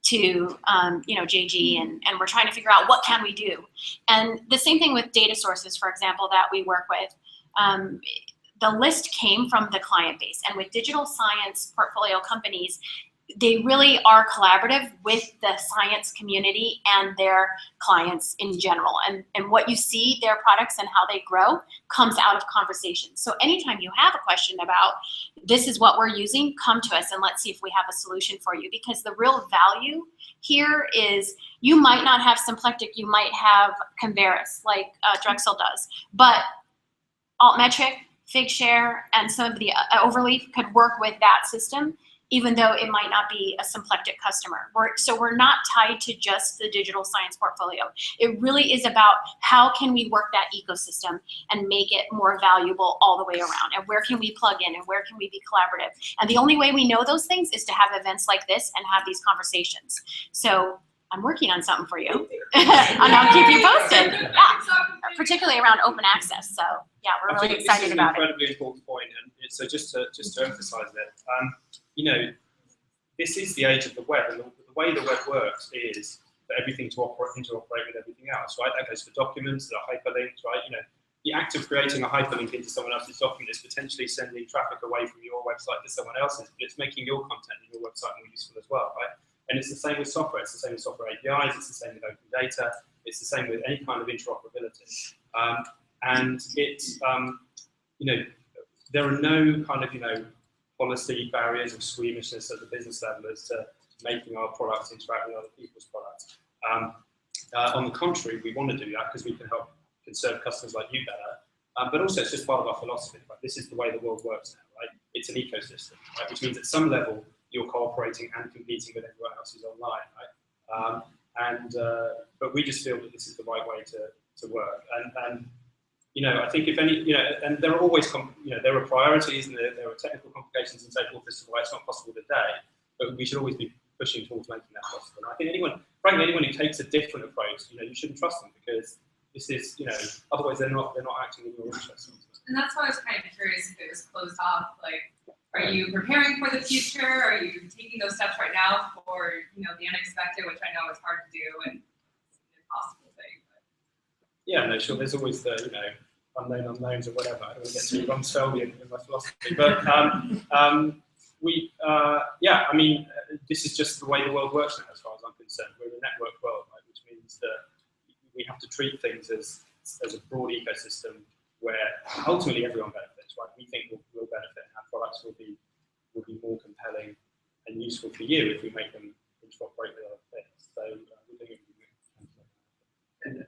to you know, JG, and we're trying to figure out what can we do. And the same thing with data sources, for example, that we work with. The list came from the client base, and with digital science portfolio companies, they really are collaborative with the science community and their clients in general. And what you see, their products and how they grow, comes out of conversations. So anytime you have a question about, this is what we're using, come to us and let's see if we have a solution for you. Because the real value here is, you might not have Symplectic, you might have Converis, like Drexel does, but Altmetric, Figshare, and some of the Overleaf could work with that system, even though it might not be a Symplectic customer. So we're not tied to just the digital science portfolio. It really is about how can we work that ecosystem and make it more valuable all the way around, and where can we plug in, and where can we be collaborative. And the only way we know those things is to have events like this and have these conversations. So I'm working on something for you, and I'll keep you posted. Yeah, particularly around open access. So yeah, we're really excited about it. This is an incredibly important point, and so just to emphasize it, you know, this is the age of the web, and the way the web works is for everything to interoperate with everything else, right? That goes for documents, that are hyperlinks, right? You know, the act of creating a hyperlink into someone else's document is potentially sending traffic away from your website to someone else's, but it's making your content and your website more useful as well, right? And it's the same with software. It's the same with software APIs. It's the same with open data. It's the same with any kind of interoperability. And it's, you know, there are no kind of, you know, policy barriers or squeamishness at the business level as to making our products interact with other people's products. On the contrary, we want to do that because we can help serve customers like you better. But also, it's just part of our philosophy. Right? This is the way the world works now, right? It's an ecosystem, right? Which means at some level, you're cooperating and competing with everyone else who's online, right? But we just feel that this is the right way to work. And you know, I think if any, you know, and there are always, you know, there are priorities and there are technical complications and so forth as to why it's not possible today. But we should always be pushing towards making that possible. And I think frankly, anyone who takes a different approach, you know, you shouldn't trust them, because this is, you know, otherwise they're not acting in your interest. And that's why I was kind of curious if it was closed off. Like, are you preparing for the future? Are you taking those steps right now for, you know, the unexpected, which I know is hard to do and it's an impossible thing? But. Yeah, no, sure. There's always the, you know, unknown unknowns or whatever. I don't want to get too Rumsfeldian in my philosophy, but yeah, I mean, this is just the way the world works now, as far as I'm concerned. We're in a network world, right, which means that we have to treat things as a broad ecosystem where ultimately everyone benefits, right? We think we'll benefit, and our products will be more compelling and useful for you if we make them interoperate with other things. So we're doing it. And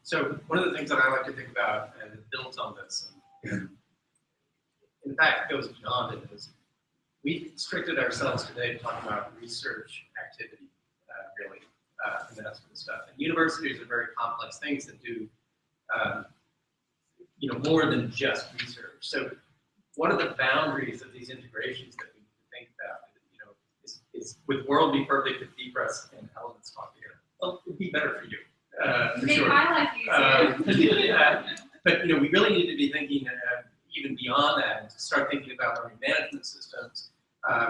so one of the things that I like to think about, and it builds on this, and in fact goes beyond it, is we've restricted ourselves today to talk about research activity, really, and that sort of stuff. And universities are very complex things that do, more than just research. So what are the boundaries of these integrations that we need to think about? Is would world be perfect if DPRES and elements talk together? Well, it'd be better for you. For Make sure. my life easier. Yeah, but we really need to be thinking even beyond that, and to start thinking about learning management systems,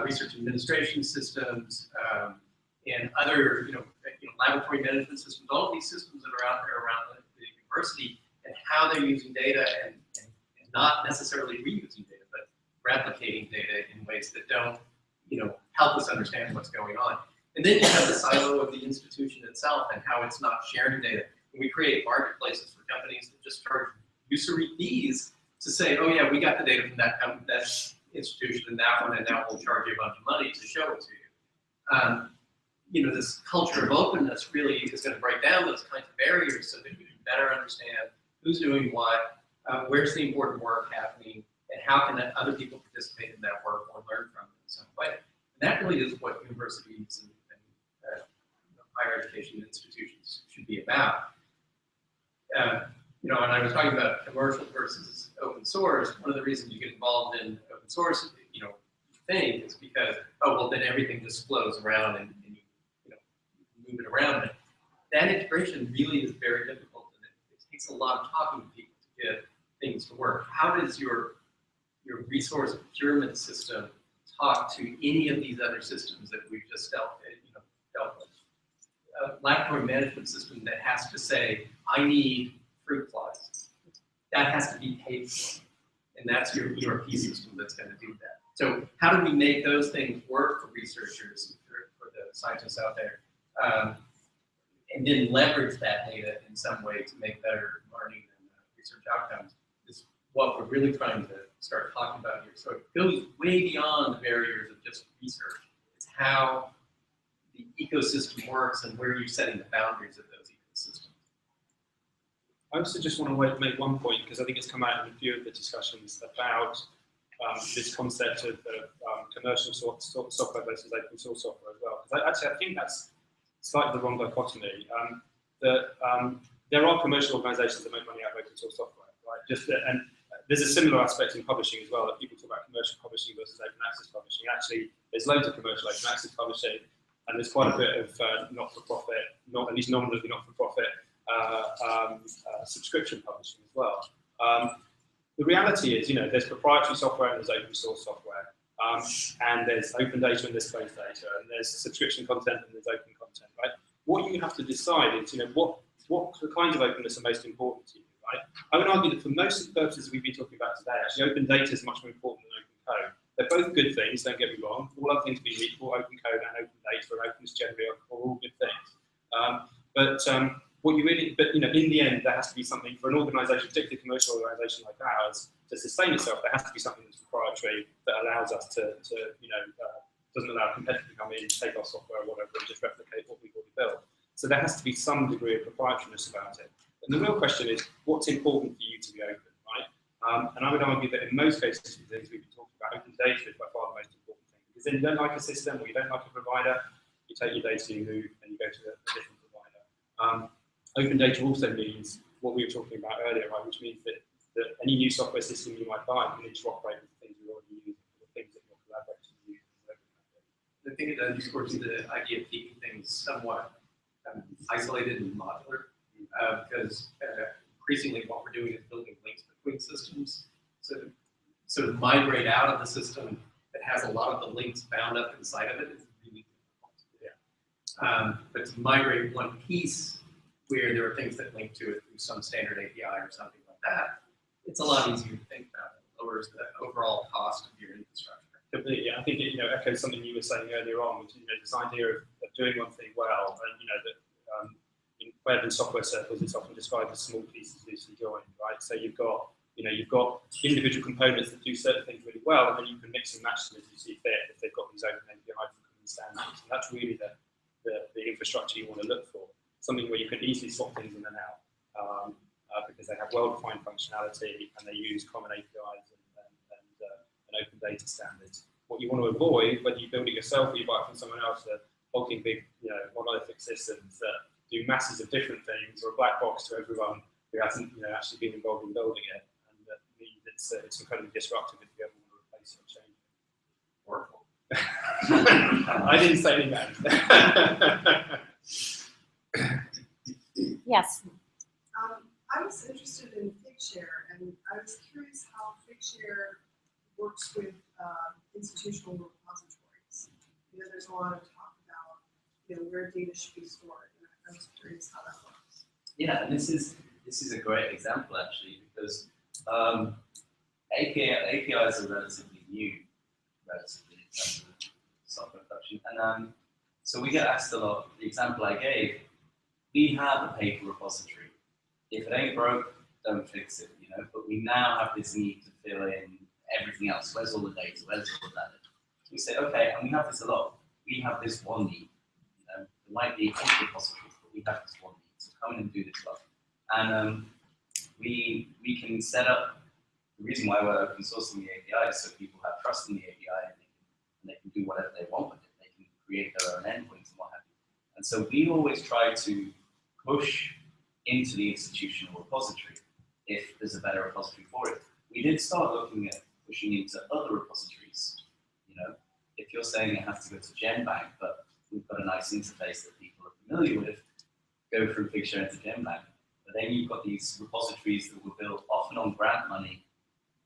research administration systems, and other laboratory management systems. All of these systems that are out there around the university, and how they're using data and not necessarily reusing data, but replicating data in ways that don't help us understand what's going on. And then you have the silo of the institution itself and how it's not sharing data. And we create marketplaces for companies that just charge usury fees to say, oh yeah, we got the data from that institution and that one, and now we'll charge you a bunch of money to show it to you. This culture of openness really is going to break down those kinds of barriers so that we can better understand who's doing what, where's the important work happening, and how can other people participate in that work or learn from it in some way. And that really is what universities and higher education institutions should be about. And I was talking about commercial versus open source. One of the reasons you get involved in open source, thing is because, then everything just flows around and you move it around. But that integration really is very difficult, and it takes a lot of talking to people to get things to work. How does your resource procurement system talk to any of these other systems that we've just dealt with? A laboratory management system that has to say, I need fruit flies. That has to be paid for. And that's your ERP system that's going to do that. So how do we make those things work for researchers, for the scientists out there, and then leverage that data in some way to make better learning and research outcomes is what we're really trying to start talking about here. So it goes way beyond the barriers of just research. It's how the ecosystem works and where you're setting the boundaries of those ecosystems. I also just want to make one point, because I think it's come out in a few of the discussions about this concept of commercial software versus open source software as well. Because I think that's slightly the wrong dichotomy. There are commercial organisations that make money out of open source software, right? And there's a similar aspect in publishing as well, that people talk about commercial publishing versus open access publishing. Actually, there's loads of commercial open access publishing, and there's quite a bit of not-for-profit, at least nominally not-for-profit, subscription publishing as well. The reality is, there's proprietary software and there's open source software, and there's open data and there's closed data, and there's subscription content and there's open content, right? What you have to decide is, what kinds of openness are most important to you, right? I would argue that for most of the purposes we've been talking about today, actually open data is much more important than open code. They're both good things, don't get me wrong. All other things being equal, open code and open data or openness generally are all good things. In the end, there has to be something for an organisation, particularly a commercial organisation like ours, to sustain itself. There has to be something that's proprietary that allows us to doesn't allow a competitor to come in, take our software or whatever, and just replicate what we've already built. So there has to be some degree of proprietariness about it. And the real question is, what's important for you to be open, right? And I would argue that in most cases, the things we've been talking about, open data is by far the most important thing. Because then you don't like a system or you don't like a provider, you take your data, you move, and you go to a different provider. Open data also means what we were talking about earlier, right? Which means that any new software system you might buy can interoperate with the things you're already using, or the things that your collaborators use. I think it underscores the idea of keeping things somewhat isolated and modular, because increasingly what we're doing is building links between systems. So to migrate out of the system that has a lot of the links bound up inside of it is really difficult to do. But to migrate one piece where there are things that link to it through some standard API or something like that It's a lot easier to think about. It lowers the overall cost of your infrastructure. Completely. I think it, echoes something you were saying earlier on, which is, this idea of doing one thing well, and that in web and software circles, it's often described as small pieces loosely joined, right? So you've got individual components that do certain things really well, and then you can mix and match them as you see fit if they've got these open API for common standards. And that's really the infrastructure you want to look for, something where you can easily swap things in and out, because they have well-defined functionality and they use common APIs and open data standards. What you want to avoid, whether you build it yourself or you buy it from someone else, are hulking big, monolithic systems that do masses of different things, or a black box to everyone who hasn't, actually been involved in building it, and that means it's incredibly disruptive if you ever want to replace it or change it. I didn't say any names. Yes. I was interested in Figshare, and I was curious how Figshare works with institutional repositories. There's a lot of talk about where data should be stored, and I was curious how that works. Yeah, and this is a great example actually, because APIs are relatively new, in terms of software production, and so we get asked a lot. The example I gave, we have a paper repository. If it ain't broke, don't fix it, But we now have this need to fill in everything else. Where's all the data? Where's all the data? We say, okay, and we have this a lot. We have this one need. There might be 8 repositories, but we have this one need. So come in and do this stuff. And we can set up. The reason why we're open sourcing the API is so people have trust in the API, and they can do whatever they want with it. They can create their own endpoints and what have you. And so we always try to push into the institutional repository if there's a better repository for it. We did start looking at pushing into other repositories. If you're saying it has to go to GenBank, but we've got a nice interface that people are familiar with, go from Figshare into GenBank. But then you've got these repositories that were built often on grant money,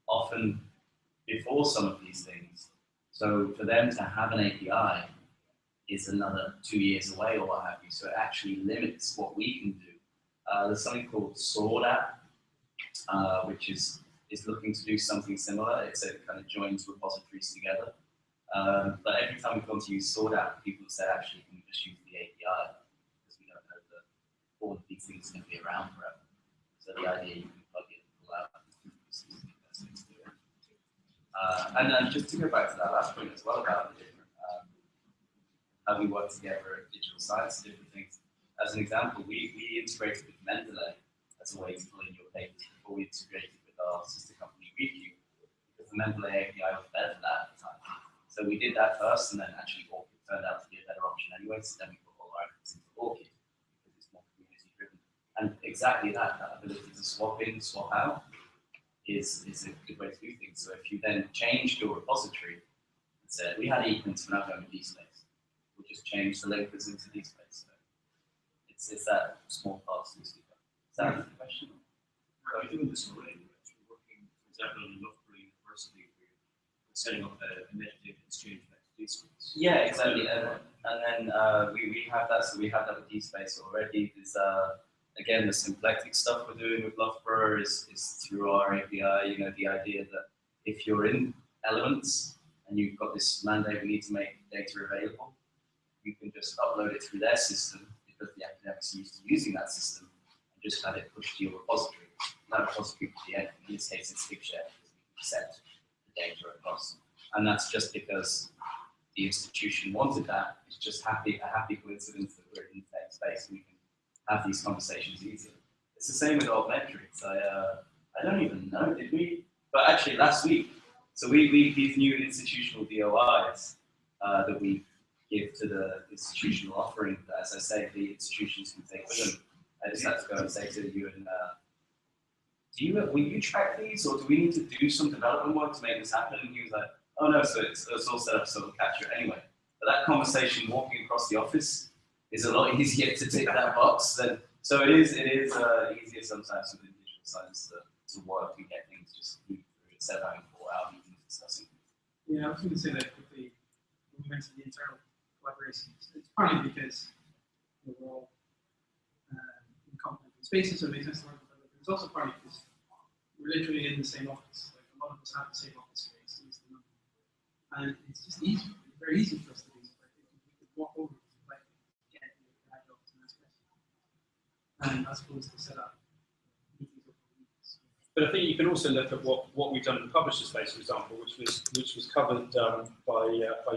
often before some of these things. So for them to have an API is another 2 years away or what have you. So it actually limits what we can do. There's something called Sword app, which is looking to do something similar. It's a kind of joins repositories together. But every time we've gone to use Sword app, people have said, actually, can we just use the API? Because we don't know that all of these things are going to be around forever. So the idea you can plug in and pull out is the best thing to do. And then just to go back to that last point as well about the different, how we work together at Digital Science, different things. As an example, we integrated with Mendeley as a way to pull in your papers before we integrated with our sister company, Req, because the Mendeley API was better for that at the time. So we did that first, and then actually Orchid turned out to be a better option anyway, so then we put all our efforts into Orchid, because it's more community driven. And exactly that ability to swap in, swap out, is a good way to do things. So if you then changed your repository and said, we had ePrints, we're now going to DSpace, we'll just change the linkers into DSpace. So it's that small parts of this. Is that the question? Are you doing this already? You're working, for example, in Loughborough University, where you're setting up a metadata exchange back to DSpace. Yeah, exactly. And then we have that. So we have that with DSpace already. There's again, the symplectic stuff we're doing with Loughborough is through our API. The idea that if you're in Elements and you've got this mandate, we need to make data available, you can just upload it through their system, because the academics are used to using that system, and just have it pushed to your repository. That repository could be anything. In this case, it's Figshare, because we can accept the data across. And that's just because the institution wanted that. It's just a happy coincidence that we're in the same space and we can have these conversations easier. It's the same with Altmetrics. I don't even know, did we? But actually last week, so we these new institutional DOIs that we give to the institutional offering, that, as I say, the institutions can take with them. I just had to go and say to you, and will you track these, or do we need to do some development work to make this happen? And he was like, oh no, so it's all set up so we'll capture it anyway. But that conversation walking across the office is a lot easier to tick that box than, so it is easier sometimes within digital science to work and get things just moving through instead of having 4 hour meetings discussing. Yeah, I was going to say that quickly. When you mentioned the internal collaboration, it's partly because we're all in complementary spaces, so it makes sense to work with them. But it's also partly because we're we're literally in the same office. Like a lot of us have the same office space, and it's just easy. It's very easy for us to do stuff. We could walk over, like, get the adults and ask questions, as opposed to set up meetings over weeks. But I think you can also look at what we've done in the publisher space, for example, which was covered by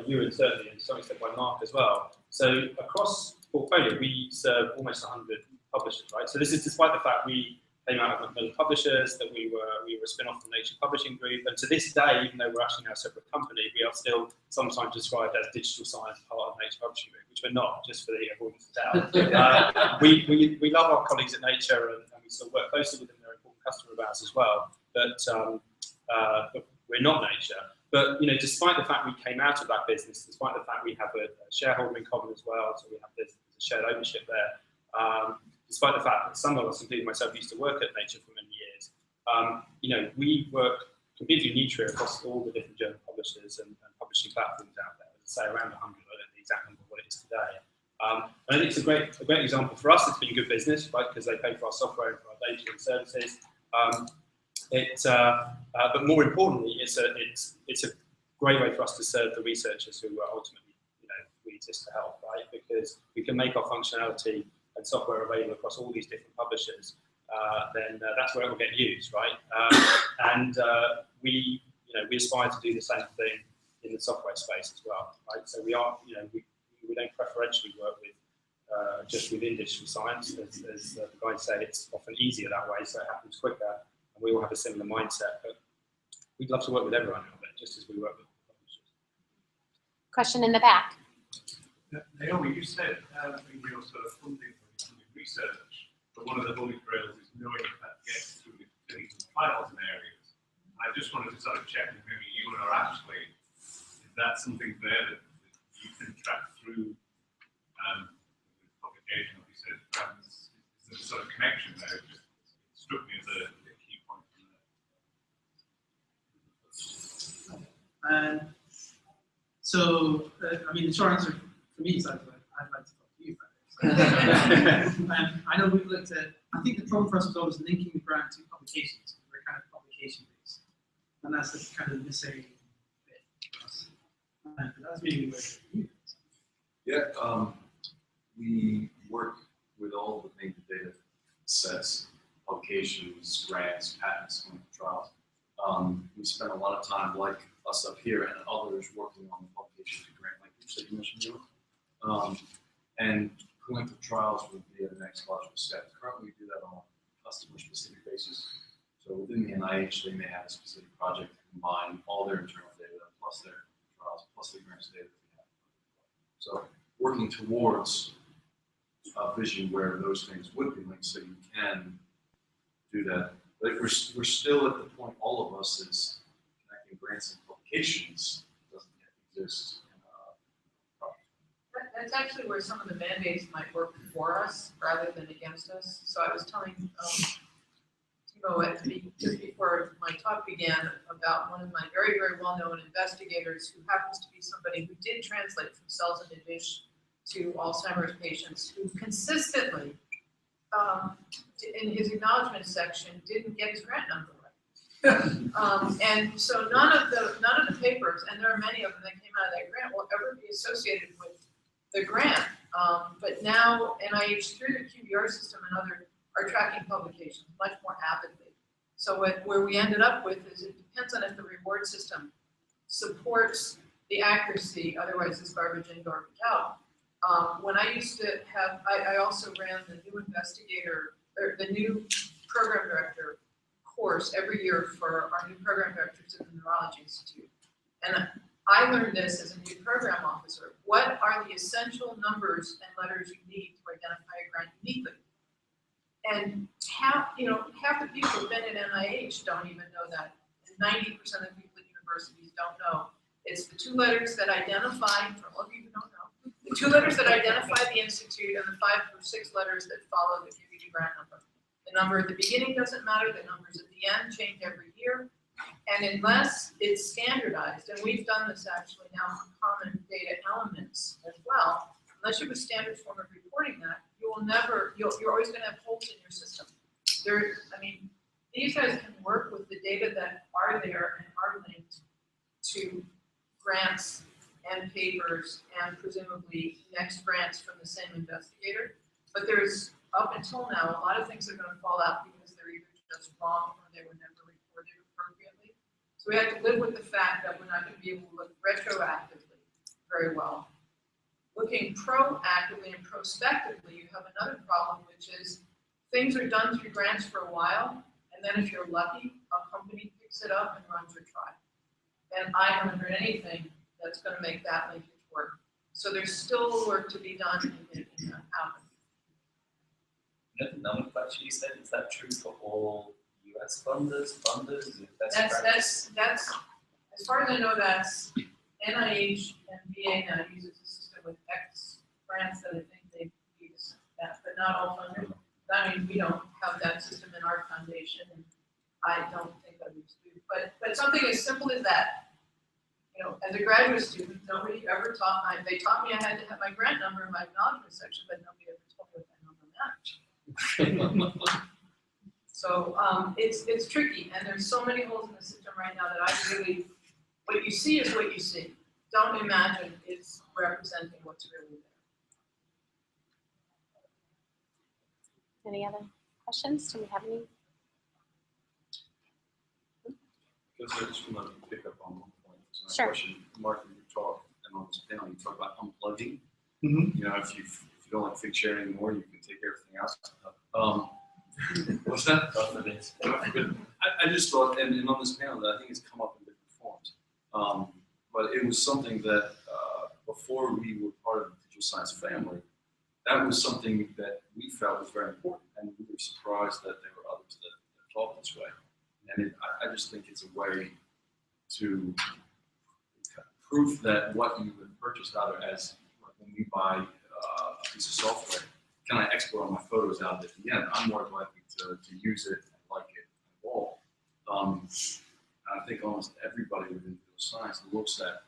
you and certainly and to some extent by Mark as well. So across portfolio, we serve almost 100 publishers, right? So this is despite the fact we came out of Macmillan Publishers, that we were a spin-off from Nature Publishing Group, and to this day, even though we're actually now a separate company, we are still sometimes described as digital science part of Nature Publishing Group, which we're not, just for the avoidance of doubt. We love our colleagues at Nature, and we still work closely with them. They're important customer of ours as well, but we're not Nature. But despite the fact we came out of that business, despite the fact we have a shareholder in common as well, so we have this shared ownership there. Despite the fact that some of us, including myself, used to work at Nature for many years, we work completely neutral across all the different journal publishers and publishing platforms out there. As I say, around 100. I don't know the exact number of what it is today. And I think it's a great example for us. It's been good business, right? Because they pay for our software and for our data and services. But more importantly, it's a great way for us to serve the researchers who are ultimately, we exist to help, right? Because we can make our functionality and software available across all these different publishers. Then that's where it will get used, right? We aspire to do the same thing in the software space as well, right? So we are, we don't preferentially work with just within digital science, as the guys say, it's often easier that way, so it happens quicker, and we all have a similar mindset. But we'd love to work with everyone out there, just as we work with publishers. Question in the back. Naomi, you said in your sort of funding research, but one of the holy grails is knowing if that gets through the clinical trials in areas. I just wanted to sort of check with maybe you or Ashley, is that something there that you can track through publication? Obviously, is there a sort of connection there? It just struck me as a key point from there. The short answer for me is I'd like to talk to you about it. I know we've looked at, I think the problem for us was always linking the grant to publications. We're kind of publication based. And that's the kind of missing bit for us. But that's maybe where you guys. Yeah, we work with all the major data sets, publications, grants, patents, clinical trials. We spend a lot of time, like us up here and others, working on the publication to grant language that you mentioned. And clinical trials would be the next logical step. Currently, we do that on a customer-specific basis. So within the NIH, they may have a specific project to combine all their internal data, plus their trials, plus the grants data that we have. So working towards a vision where those things would be linked, so you can do that. But we're still at the point, all of us, is connecting grants and publications doesn't yet exist. That's actually where some of the mandates might work for us rather than against us. So I was telling Timo just before my talk began about one of my very, very well-known investigators who happens to be somebody who did translate from cells in a dish to Alzheimer's patients, who consistently, in his acknowledgement section, didn't get his grant number right. And so none of the papers, and there are many of them that came out of that grant, will ever be associated with the grant. But now NIH, through the QBR system and other, are tracking publications much more avidly. So where we ended up with is it depends on if the reward system supports the accuracy, otherwise it's garbage in, garbage out. When I used to have, I also ran the new investigator, or the new program director course every year for our new program directors at the Neurology Institute. And I learned this as a new program officer. What are the essential numbers and letters you need to identify a grant uniquely? And half the people who've been at NIH don't even know that. And 90% of the people at universities don't know. It's the 2 letters that identify, for all of you who don't know, the 2 letters that identify the institute and the 5 or 6 letters that follow the QBD grant number. The number at the beginning doesn't matter, the numbers at the end change every year. And unless it's standardized, and we've done this actually now for common data elements as well, unless you have a standard form of reporting that, you're always going to have holes in your system. these guys can work with the data that are there and are linked to grants and papers and presumably next grants from the same investigator. But there's, up until now, a lot of things are gonna fall out because they're either just wrong or they were never reported appropriately. So we have to live with the fact that we're not gonna be able to look retroactively very well. Looking proactively and prospectively, you have another problem, which is things are done through grants for a while, and then if you're lucky, a company picks it up and runs your trial. And I haven't heard anything that's gonna make that linkage work. So there's still work to be done in making that happen. The nomenclature you said, is that true for all US funders? Is it best That's, practice? as far as I know, that's NIH and VA now uses a system with X grants that I think they use that, but not all funders. I mean, we don't have that system in our foundation, and I don't think others do. But something as simple as that, you know, as a graduate student, nobody ever taught me, they taught me I had to have my grant number in my acknowledgement section, but nobody ever told me what that number meant. So it's tricky, and there's so many holes in the system right now that I really, what you see is what you see. Don't imagine it's representing what's really there. Any other questions? Do we have any? Because I just want to pick up on one point. So my Sure. question, Mark, you talk, and on this panel, you talk about unplugging. Mhm. You know, if you don't like FigShare anymore, you can take everything else. What's that? I just thought, and on this panel, that I think it's come up in different forms. But it was something that before we were part of the digital science family, that was something that we felt was very important, and we were surprised that there were others that thought this way. And I just think it's a way to proof that what you have purchased, either as when we buy a piece of software, can I export all my photos out at the end? I'm more likely to use it and like it and all. I think almost everybody within digital science looks at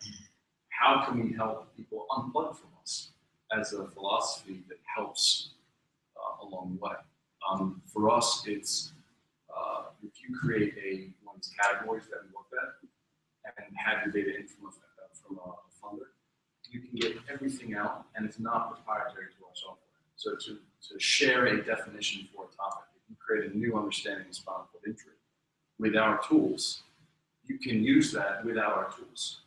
how can we help people unplug from us as a philosophy that helps along the way. For us, it's if you create one of these categories that we look at and have your data in from a funder, you can get everything out, and it's not proprietary to our software. So to share a definition for a topic, if you create a new understanding of spinal cord injury with our tools, you can use that without our tools.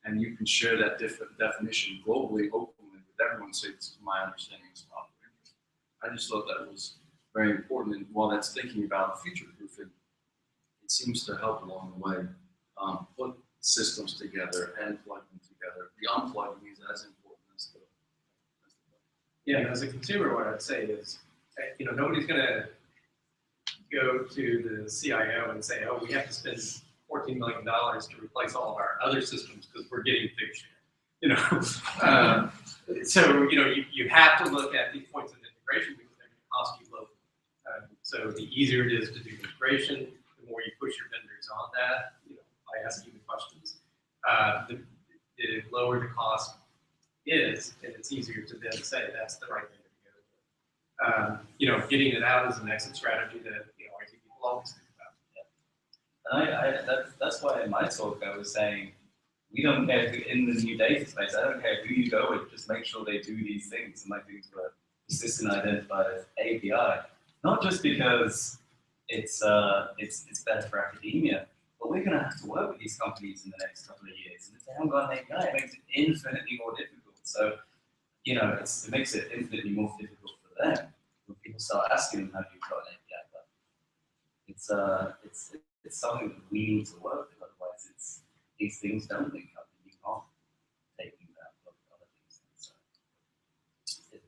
And you can share that definition globally, openly, with everyone, say, it's my understanding of spinal cord injury. I just thought that was very important. And while that's thinking about future proofing, it seems to help along the way put systems together and plug them together. The unplugging is as important as the Yeah, and as a consumer, what I'd say is, you know, nobody's gonna go to the CIO and say, oh, we have to spend $14 million to replace all of our other systems because we're getting FigShare. You know, so you know you have to look at these points of integration because they're going to cost you locally. So the easier it is to do integration, the more you push your vendors on that, you know, by asking the questions, the lower the cost is, and it's easier to then say that's the right thing to go with. You know, getting it out is an exit strategy that you know IT people always think about. And that's why in my talk I was saying, we don't care who, in the new data space, I don't care who you go with, just make sure they do these things, and like things were persistent identified as API. Not just because it's better for academia, but we're going to have to work with these companies in the next couple of years. And if they haven't got an API, it makes it infinitely more difficult. So, you know, it makes it infinitely more difficult for them when people start asking them, have you got an API? But it's something that we need to work with, otherwise these things don't link up and you can't take them out of other things. So,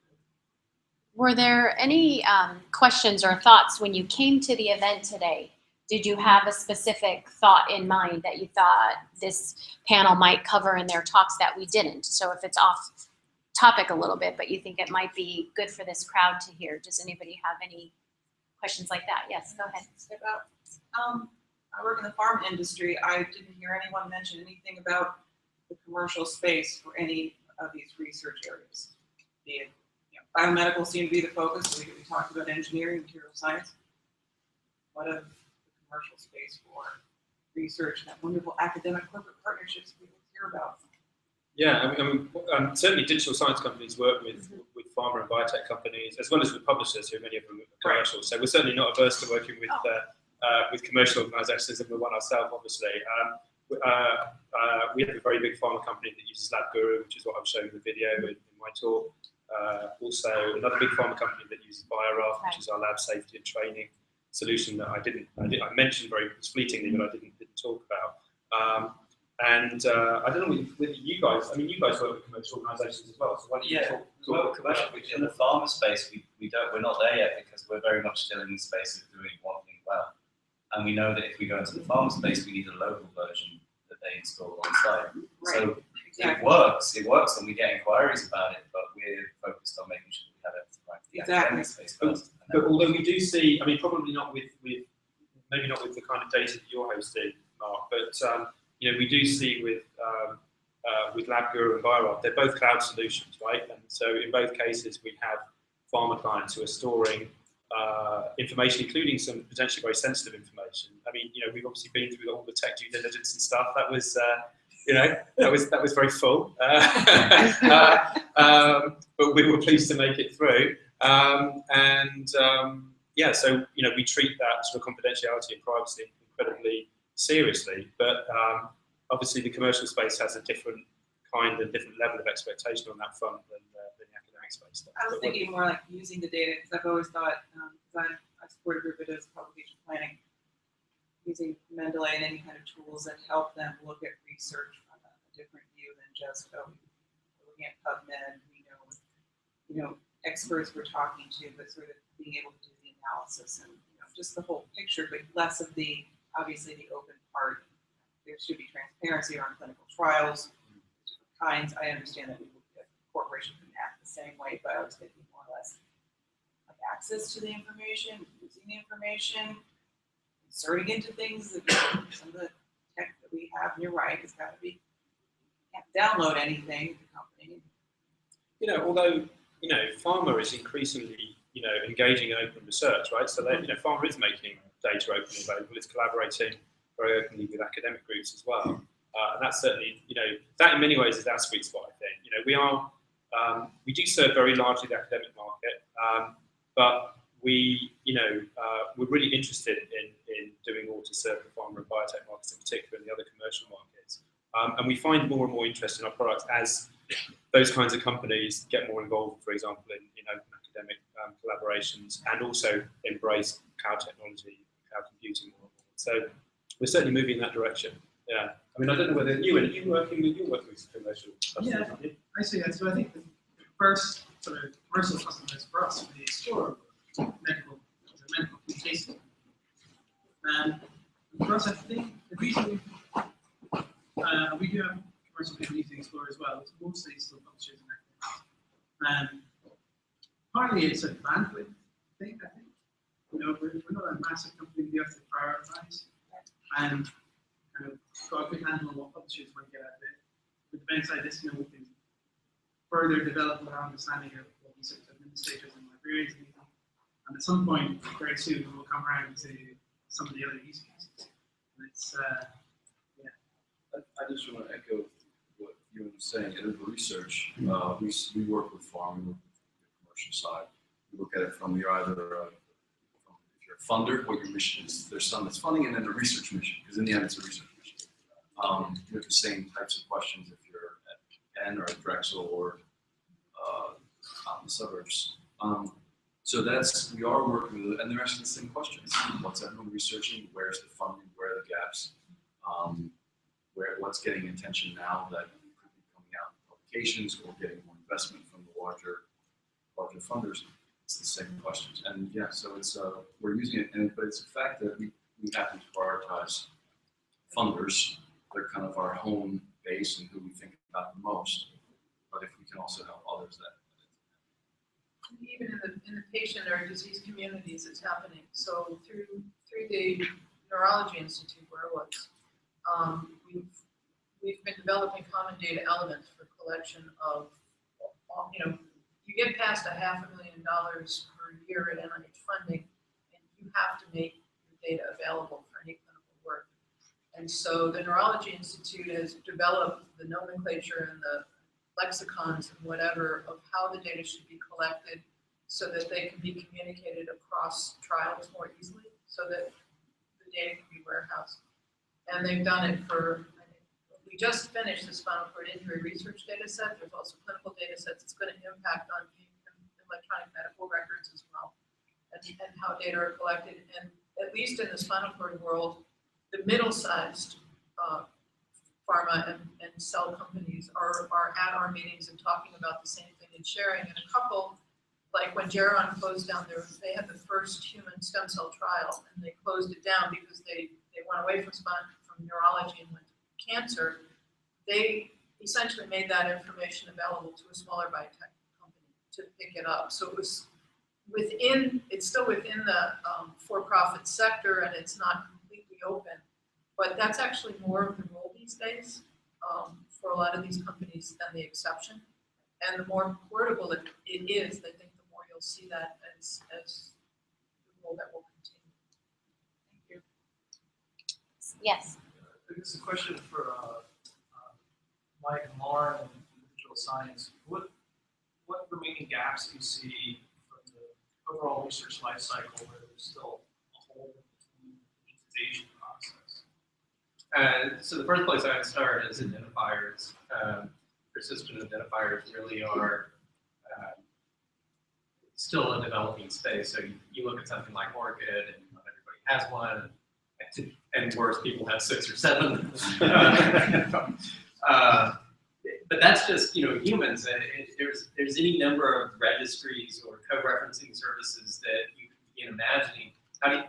Were there any questions or thoughts when you came to the event today? Did you have a specific thought in mind that you thought this panel might cover in their talks that we didn't? So if it's off topic a little bit, but you think it might be good for this crowd to hear, does anybody have any questions like that? Yes, go ahead. I work in the pharma industry. I didn't hear anyone mention anything about the commercial space for any of these research areas. Be it, biomedical seemed to be the focus. We talked about engineering, material science. What of the commercial space for research, that wonderful academic corporate partnerships we hear about. Yeah, certainly digital science companies work with pharma and biotech companies, as well as with publishers, who many of them are commercial. So we're certainly not averse to working with commercial organisations, and we're one ourselves, obviously. We have a very big pharma company that uses LabGuru, which is what I'm showing in the video in my talk. Also, another big pharma company that uses BioRaft, which is our lab safety and training solution that I mentioned very fleetingly, but I didn't talk about. I don't know with you guys. I mean, you guys work with commercial organisations as well. So why don't you talk well, commercial. In the pharma space, we're not there yet because we're very much still in the space of doing one thing well. And we know that if we go into the pharma space, we need a local version that they install on site. Right. So Exactly. it works, and we get inquiries about it, but we're focused on making sure we have everything right for the academic space first. But although we do see, I mean, probably not with maybe not with the kind of data that you're hosting, Mark, but we do see with LabGuru and BioRaft, they're both cloud solutions, right? And so in both cases, we have pharma clients who are storing information, including some potentially very sensitive information. I mean, we've obviously been through all the tech due diligence and stuff. That was, that was very full. But we were pleased to make it through. So we treat that sort of confidentiality and privacy incredibly seriously. But obviously, the commercial space has a different kind and different level of expectation on that front than the academic space. I was thinking more like using the data, because I've always thought, I support a group that does publication planning, using Mendeley and any kind of tools that help them look at research from a different view than just, looking at PubMed, we know experts we're talking to, but sort of being able to do the analysis and just the whole picture, but less of the, obviously, the open part. There should be transparency around clinical trials, different kinds. I understand that the corporation can act the same way, but I was thinking more or less like access to the information, using the information, inserting into things. Some of the tech that we have, and you're right, it's got to be, you can't download anything, the company. Although, pharma is increasingly, engaging in open research, right? So that, pharma is making data openly available. It's collaborating very openly with academic groups as well. And that's certainly, that in many ways is our sweet spot, I think. We do serve very largely the academic market, but we're really interested in doing more to serve the pharma and biotech markets in particular, and the other commercial markets. And we find more and more interest in our products as those kinds of companies get more involved, for example, in open academic collaborations, and also embrace cloud technology, cloud computing more and more. So we're certainly moving in that direction. Yeah. I mean, I don't know whether you're working with commercial customers, aren't you? I see that. So I think the first sort of commercial customers for us would be store medical cases. For us, I think the reason we do have commercial people using Explorer as well, it's mostly still publishers and academics. Partly it's a bandwidth thing, I think. We're not a massive company, we have to prioritize and kind of got a good handle on what publishers might get out of it. With the benefit of this, we can further develop our understanding of what these sorts of administrators and librarians need. And at some point, very soon, we'll come around to some of the other use cases. And it's, I just want to echo what you were saying. In the research, we work with pharma, we work with the commercial side. We look at it from if you're a funder, what your mission is. There's some that's funding, and then the research mission, because in the end, it's a research mission. You have the same types of questions if you're at Penn or at Drexel or out in the suburbs. So we are working with, and they're asking the same questions. What's everyone researching? Where's the funding? Where are the gaps? What's getting attention now that could be coming out in publications or getting more investment from the larger funders? It's the same questions. And yeah, so it's we're using it, but it's a fact that we happen to prioritize funders. They're kind of our home base and who we think about the most. But if we can also help others, Even in the patient or disease communities, it's happening. So through the Neurology Institute, where I was, we've been developing common data elements for collection of, you get past $500,000 per year in NIH funding, and you have to make your data available for And so the Neurology Institute has developed the nomenclature and the lexicons and whatever of how the data should be collected so that they can be communicated across trials more easily, so that the data can be warehoused. And they've done it for, we just finished the spinal cord injury research data set. There's also clinical data sets. It's going to impact on electronic medical records as well, and how data are collected. And at least in the spinal cord world, the middle-sized pharma and cell companies are at our meetings and talking about the same thing and sharing. And a couple, like when Geron closed down they had the first human stem cell trial, and they closed it down because they went away from neurology and went to cancer. They essentially made that information available to a smaller biotech company to pick it up. So it was it's still within the for-profit sector, and it's not completely open. But that's actually more of the rule these days for a lot of these companies than the exception. And the more portable it is, I think the more you'll see that as the rule that will continue. Thank you. Yes. I think it's a question for Mike and Lauren in digital science. What remaining gaps do you see from the overall research life cycle where there's still a hole in the digitization process? So the first place I would start is identifiers. Persistent identifiers really are still a developing space. So you look at something like ORCID, and not everybody has one, and worse, people have 6 or 7. But that's just humans. There's any number of registries or co-referencing services that you can begin imagining.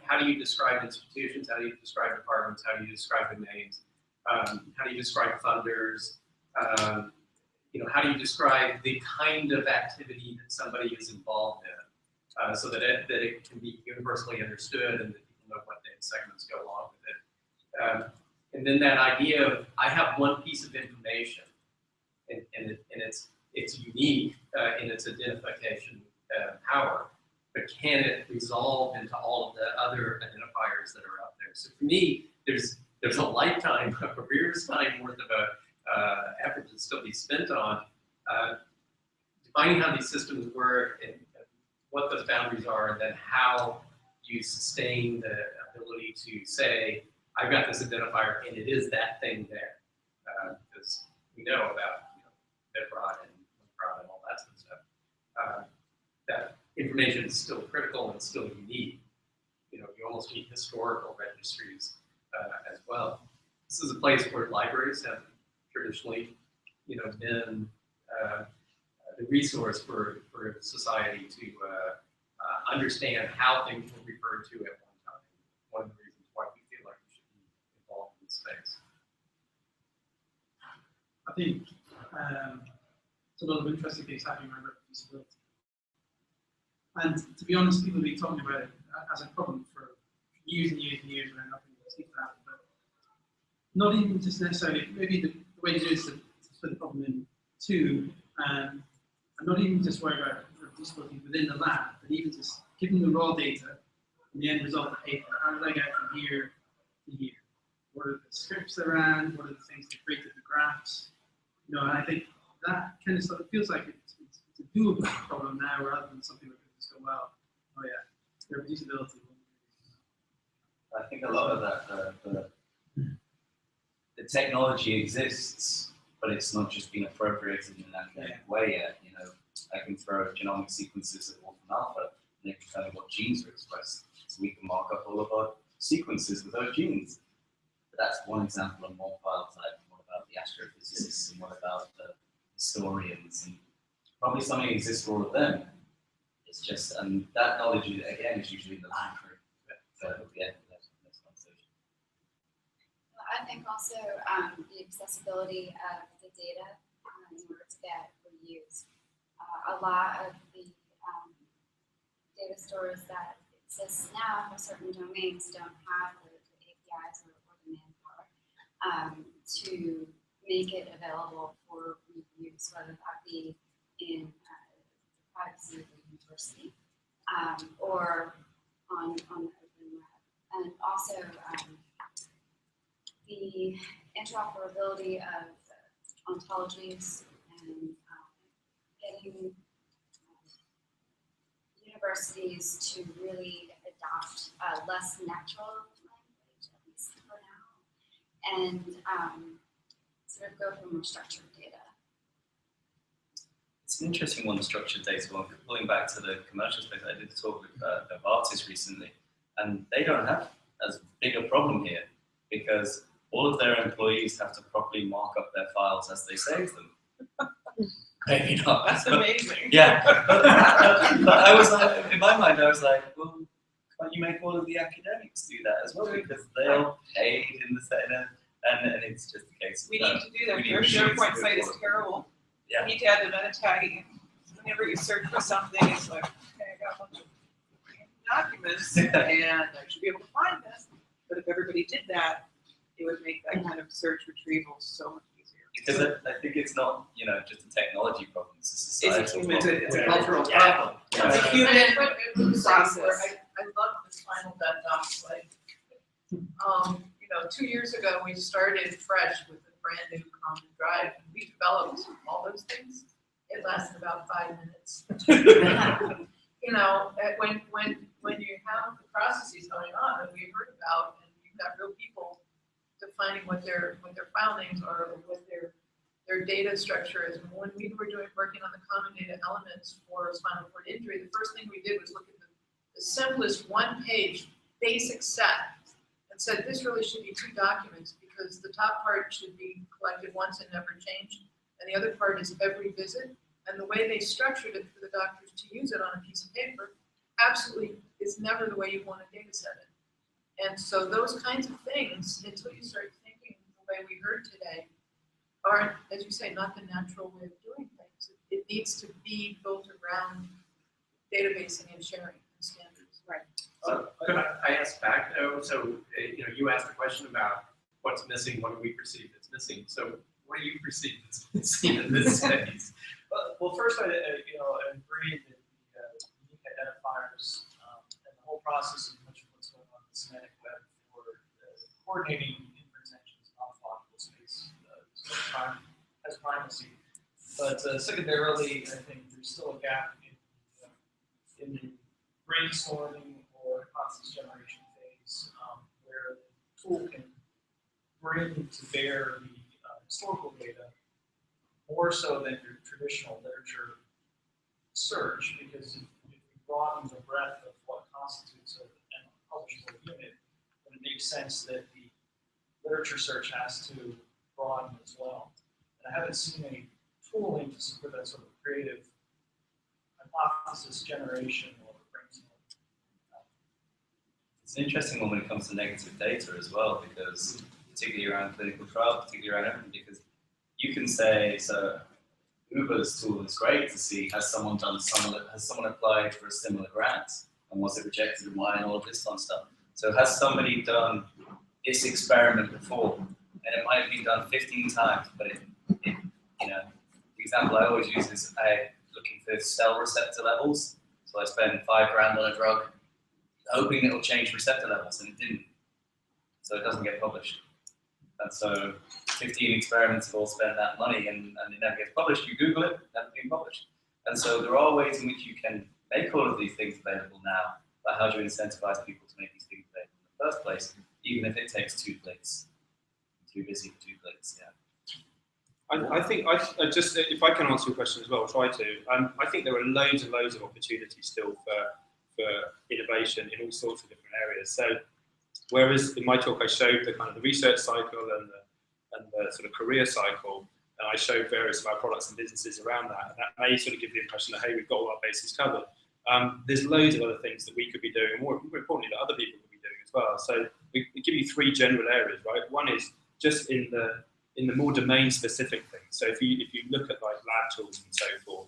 How do you describe institutions? How do you describe departments? How do you describe domains? How do you describe funders? How do you describe the kind of activity that somebody is involved in, so that it can be universally understood and that people know what data segments go along with it. And then that idea of I have one piece of information, and it's unique in its identification power, but can it resolve into all of the other identifiers that are out there? So for me, there's a lifetime, a career's time worth of effort to still be spent on defining how these systems work and what those boundaries are, and then how you sustain the ability to say, I've got this identifier and it is that thing there. Because we know about Bedrot and all that sort of stuff. That information is still critical and still unique. You almost need historical registries as well. This is a place where libraries have traditionally, been the resource for society to understand how things were referred to at one time. One of the reasons why we feel like we should be involved in this space. I think there's a lot of interesting things happening around reproducibility. And to be honest, people have been talking about it as a problem for years and years and years around nothing to speak about it. But not even just necessarily, maybe the way to do it is to split the problem in two, and not even just worry about reproducibility within the lab, but even just giving the raw data and the end result of the paper. How did I get from here to here? What are the scripts that ran? What are the things that created the graphs? And I think that kind of stuff, it feels like it's a doable problem now rather than something that can just go, well, oh yeah, reproducibility. I think a lot of that, the technology exists, but it's not just been appropriated in an academic way yet. I can throw genomic sequences at Wolf and Alpha, and they can tell me what genes are expressed. So we can mark up all of our sequences with those genes. But that's one example of one file type. What about the astrophysicists, and what about the historians? And probably something exists for all of them. It's just, and that knowledge, again, is usually in the library. So yeah, that's conversation. I think also the accessibility of the data in order to get reused. A lot of the data stores that exist now for certain domains don't have the APIs or the manpower to make it available for reuse, whether that be in the privacy of the university or on the open web. And also the the interoperability of ontologies and getting universities to really adopt less natural language, at least for now, and sort of go for more structured data. It's an interesting one, the structured data one. Pulling back to the commercial space, I did talk with Novartis recently, and they don't have as big a problem here because all of their employees have to properly mark up their files as they save them. Maybe not. That's amazing. Yeah, but I was like, in my mind, I was like, well, can't you make all of the academics do that as well? Because they're paid in the center, and it's just the case. We need to do that. we need Your machines SharePoint to site do is it. terrible. Yeah. You need to add the meta tagging. Whenever you search for something, it's like, okay, I got a bunch of documents, and I should be able to find this. But if everybody did that, it would make that kind of search retrieval so much easier. Because I think it's not, just a technology problem, it's a societal human- problem. It's a cultural Yeah. problem. Yeah. It's a human process. process. I love this final docs, like, 2 years ago, we started fresh with a brand new common drive, and we developed all those things. It lasted about 5 minutes. When you have the processes going on that we heard about, and you've got real people defining what their file names are, or what their data structure is. When we were working on the common data elements for spinal cord injury, the first thing we did was look at the simplest one-page basic set and said this really should be 2 documents because the top part should be collected once and never changed, and the other part is every visit. And the way they structured it for the doctors to use it on a piece of paper absolutely is never the way you want a data set it. And so those kinds of things, until you start thinking the way we heard today, aren't, as you say, not the natural way of doing things. It needs to be built around databasing and sharing and standards. Right. So could I ask back though? So you asked a question about what's missing, what do we perceive that's missing? So what do you perceive that's missing in this space? Well, first, I agree that the unique identifiers and the whole process of much of what's going on in the semantic web for coordinating inference engines on a logical space has primacy. But secondarily, I think there's still a gap in the brainstorming or concepts generation phase where the tool can bring to bear the historical data more so than your traditional literature search, because if you broaden the breadth of what constitutes an publishable unit, then it makes sense that the literature search has to broaden as well. And I haven't seen any tooling to support that sort of creative hypothesis generation or brainstorming. It's an interesting one when it comes to negative data as well, because particularly around clinical trials, particularly around everything, because you can say, so Uber's tool is great to see, has someone applied for a similar grant, and was it rejected and why, and all of this fun stuff. So has somebody done this experiment before? And it might have been done 15 times, but the example I always use is looking for cell receptor levels. So I spend $5,000 on a drug, hoping it'll change receptor levels, and it didn't. So it doesn't get published. And so 15 experiments have all spent that money and it never gets published. You Google it, never been published. And so there are ways in which you can make all of these things available now, but how do you incentivize people to make these things available in the first place, even if it takes 2 clicks? Too busy for 2 clicks, yeah. I think I just, if I can answer your question as well, I'll try to. I think there are loads and loads of opportunities still for innovation in all sorts of different areas. So, whereas in my talk I showed the kind of the research cycle and the sort of career cycle, and I showed various of our products and businesses around that, and that may sort of give the impression that, hey, we've got all our bases covered. There's loads of other things that we could be doing, more importantly, that other people could be doing as well. So we give you 3 general areas, right? One is just in the more domain-specific things. So if you look at like lab tools and so forth,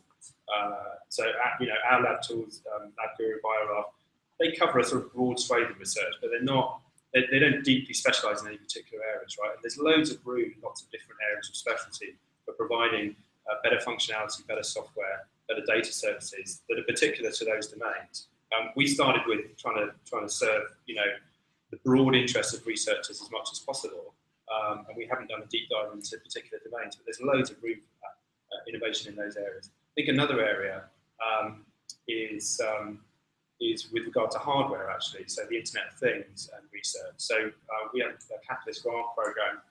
our lab tools, LabGuru, BioRaft, they cover a sort of broad swathe of research, but they don't deeply specialise in any particular areas, right? And there's loads of room in lots of different areas of specialty for providing better functionality, better software, better data services that are particular to those domains. We started with trying to serve, the broad interests of researchers as much as possible. and we haven't done a deep dive into particular domains, but there's loads of room for that, innovation in those areas. I think another area is with regard to hardware, actually, so the Internet of Things and research. So we have a Catalyst grant program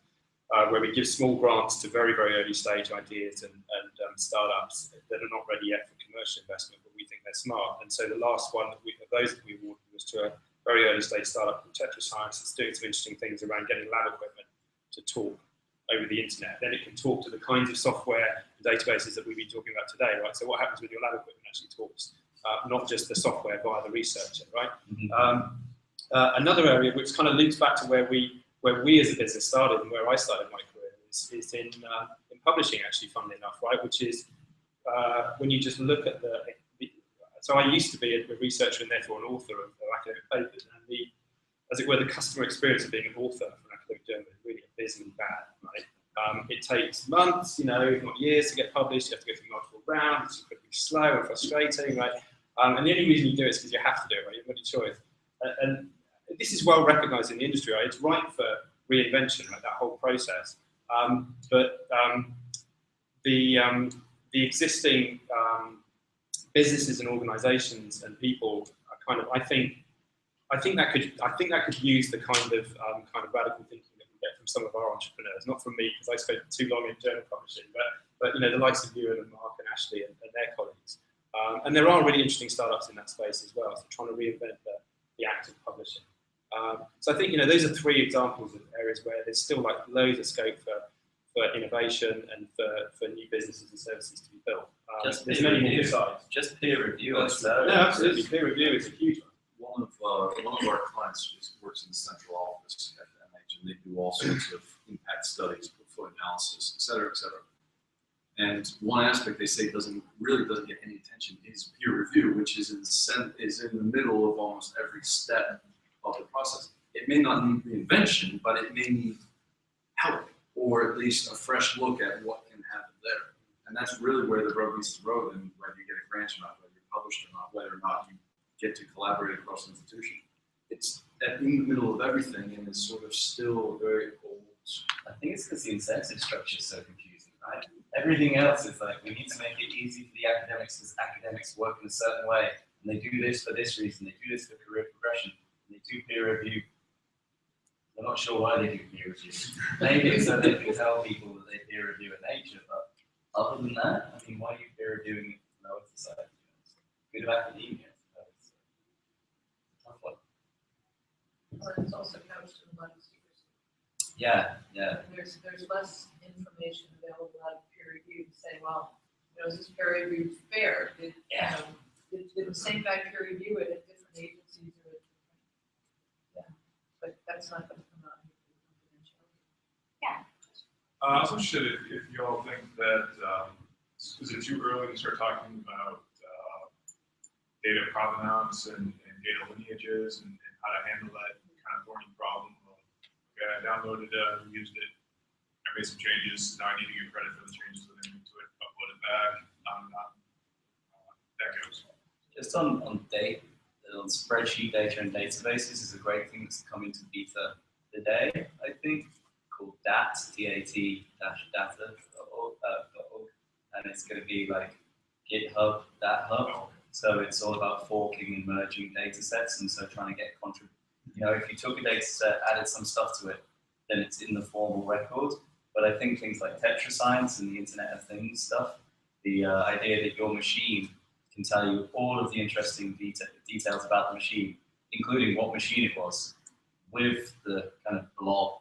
where we give small grants to very, very early stage ideas and startups that are not ready yet for commercial investment, but we think they're smart. And so the last one of those that we awarded was to a very early stage startup called TetraScience that's doing some interesting things around getting lab equipment to talk over the internet. Then it can talk to the kinds of software and databases that we've been talking about today, right? So what happens with your lab equipment actually talks, not just the software via the researcher, right? Another area which kind of links back to where we as a business started and where I started my career is in publishing, actually, funnily enough, right? Which is when you just look at so I used to be a researcher and therefore an author of academic papers, and as it were, the customer experience of being an author for an academic journal is really abysmally bad, right? It takes months, if not years, to get published. You have to go through multiple rounds. It's incredibly slow and frustrating, right? And the only reason you do it is because you have to do it, right? You have no choice. And this is well recognised in the industry, right? It's ripe for reinvention, right? That whole process. But the existing businesses and organisations and people are kind of, I think that could use the kind of radical thinking that we get from some of our entrepreneurs, not from me because I spent too long in journal publishing, but the likes of you and Mark and Ashley and their colleagues. And there are really interesting startups in that space as well, so trying to reinvent the act of publishing. So I think those are three examples of areas where there's still like loads of scope for innovation and for new businesses and services to be built. There's many more sides. Just peer review. No, absolutely. Peer review is a huge one. One of our clients works in the central office at MH, and they do all sorts of impact studies, portfolio analysis, et cetera, et cetera. And one aspect they say doesn't get any attention is peer review, which is in the middle of almost every step of the process. It may not need reinvention, but it may need help, or at least a fresh look at what can happen there. And that's really where the rubber meets the road, and whether you get a grant or not, whether you're published or not, whether or not you get to collaborate across the institution. It's in the middle of everything, and it's sort of still very old. I think it's because the incentive structure is so confusing, right? Everything else is like, we need to make it easy for the academics because academics work in a certain way, and they do this for this reason, they do this for career progression, and they do peer review. I'm not sure why they do peer review. Maybe it's so they can tell people that they peer review at Nature, but other than that, I mean, why are you peer reviewing it from our society? Good of academia. Tough one. Well, it's also couched in money secrecy. Yeah. There's less information available out of peer review to say, well, is this peer review fair? Did the same guy peer review it at different agencies or at different, but that's not going to come out in confidentiality. I was interested if you all think that, is it too early to start talking about data provenance and data lineages and how to handle that kind of thorny problem of, okay, I downloaded it, used it, I made some changes, now I need to get credit for the changes that I made to it, upload it back, that goes. Just on data, on spreadsheet data and databases is a great thing that's coming to beta today, I think, called DAT, DAT-data.org, and it's going to be like GitHub, that hub. So it's all about forking and merging data sets, and so trying to get if you took a data set, added some stuff to it, then it's in the formal record. But I think things like TetraScience and the Internet of Things stuff, the idea that your machine can tell you all of the interesting details about the machine, including what machine it was, with the kind of blob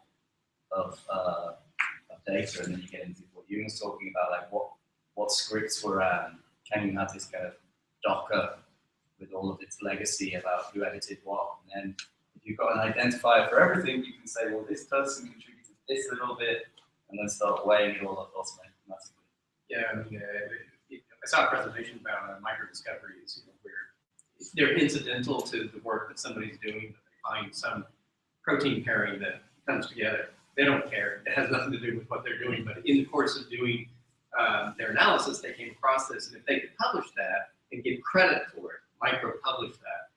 of data, and then you get into what Ewan was talking about, like what scripts were ran. Can you have this kind of Docker with all of its legacy about who edited what? And then if you've got an identifier for everything, you can say, well, this person contributed this little bit, and then start weighing it all up automatically. Yeah, I mean, I saw a presentation about microdiscoveries, where they're incidental to the work that somebody's doing, but they find some protein pairing that comes together. They don't care. It has nothing to do with what they're doing, but in the course of doing their analysis, they came across this, and if they could publish that and give credit for it, micro-publish that,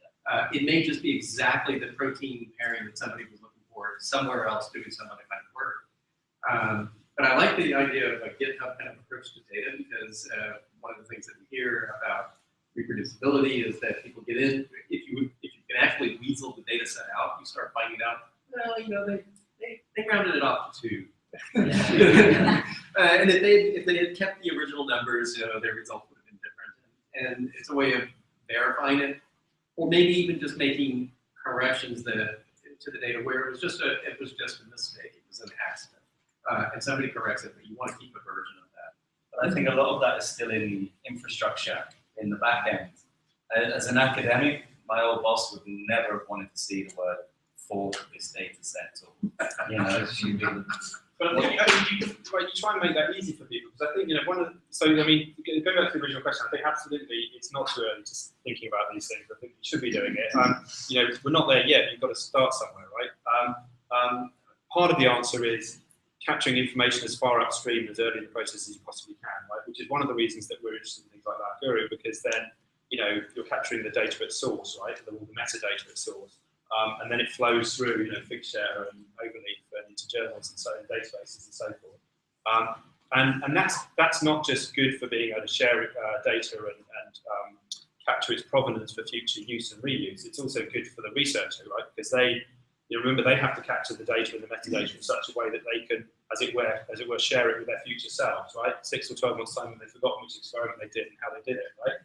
it may just be exactly the protein pairing that somebody was looking for somewhere else doing some other kind of work. But I like the idea of a GitHub kind of approach to data because one of the things that we hear about reproducibility is that people get in, if you can actually weasel the data set out, you start finding out, well, you know, they rounded it off to 2. And if they had kept the original numbers, you know, their results would have been different. And it's a way of verifying it, or maybe even just making corrections to the data where it was just a mistake, it was an accident, and somebody corrects it, but you want to keep a version of that. But I think a lot of that is still in the infrastructure, in the back end. As an academic, my old boss would never have wanted to see the word fork this data set, or, you know, But I think you try and make that easy for people, because I think, you know, going back to the original question, I think absolutely it's not too early just thinking about these things. I think you should be doing it. You know, we're not there yet. You've got to start somewhere, right? Part of the answer is capturing information as far upstream as early in the process as you possibly can, right? Which is one of the reasons that we're interested in things like that Guru, because then, you know, you're capturing the data at source, right? All the metadata at source. And then it flows through, you know, Figshare and Overleaf and into journals and so in databases and so forth. And that's not just good for being able to share data and capture its provenance for future use and reuse. It's also good for the researcher, right? Because you remember they have to capture the data and the metadata in such a way that they can, as it were, share it with their future selves, right? 6 or 12 months time when they've forgotten which experiment they did and how they did it, right?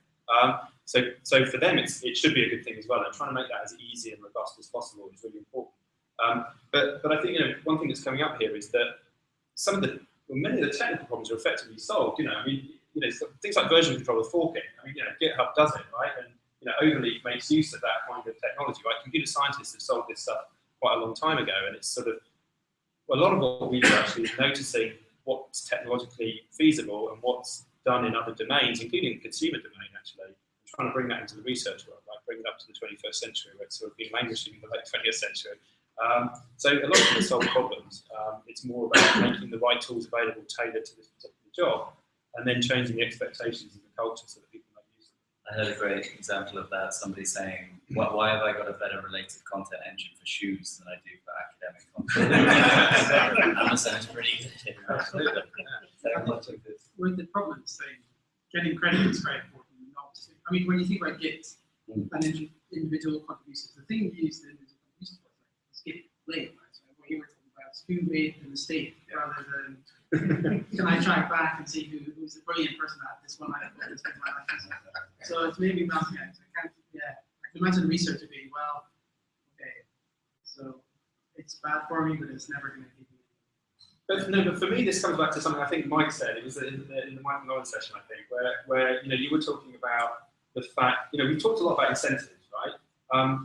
So for them, it should be a good thing as well. And trying to make that as easy and robust as possible is really important. But I think, you know, one thing that's coming up here is that many of the technical problems are effectively solved. You know, I mean, you know, things like version control or forking. I mean, you know, GitHub does it, right? And you know, Overleaf makes use of that kind of technology, right? Computer scientists have solved this stuff quite a long time ago, and it's sort of a lot of what we do actually is noticing what's technologically feasible and what's done in other domains, including the consumer domain, actually, and trying to bring that into the research world, like bring it up to the 21st century, where it's sort of been languishing in the late 20th century. So a lot of them solve problems. It's more about making the right tools available tailored to this particular job, and then changing the expectations of the culture so that people might use them. I heard a great example of that, somebody saying, why have I got a better related content engine for shoes than I do for academic content? Amazon's pretty good. Absolutely. With the problems, getting credit is very important. I mean, when you think about Git and individual contributions, the thing you use the individual contributions for is Git blame, right? So what you were talking about is who made the mistake, rather than can I track back and see who's the brilliant person that this one I this one I like. So it's maybe balancing out. I can imagine a researcher being, well, okay, so it's bad for me, but it's never going to give me. But for me, this comes back to something I think Mike said. It was in the Mike and Lauren session, I think, where you know, you were talking about the fact, you know, we talked a lot about incentives, right?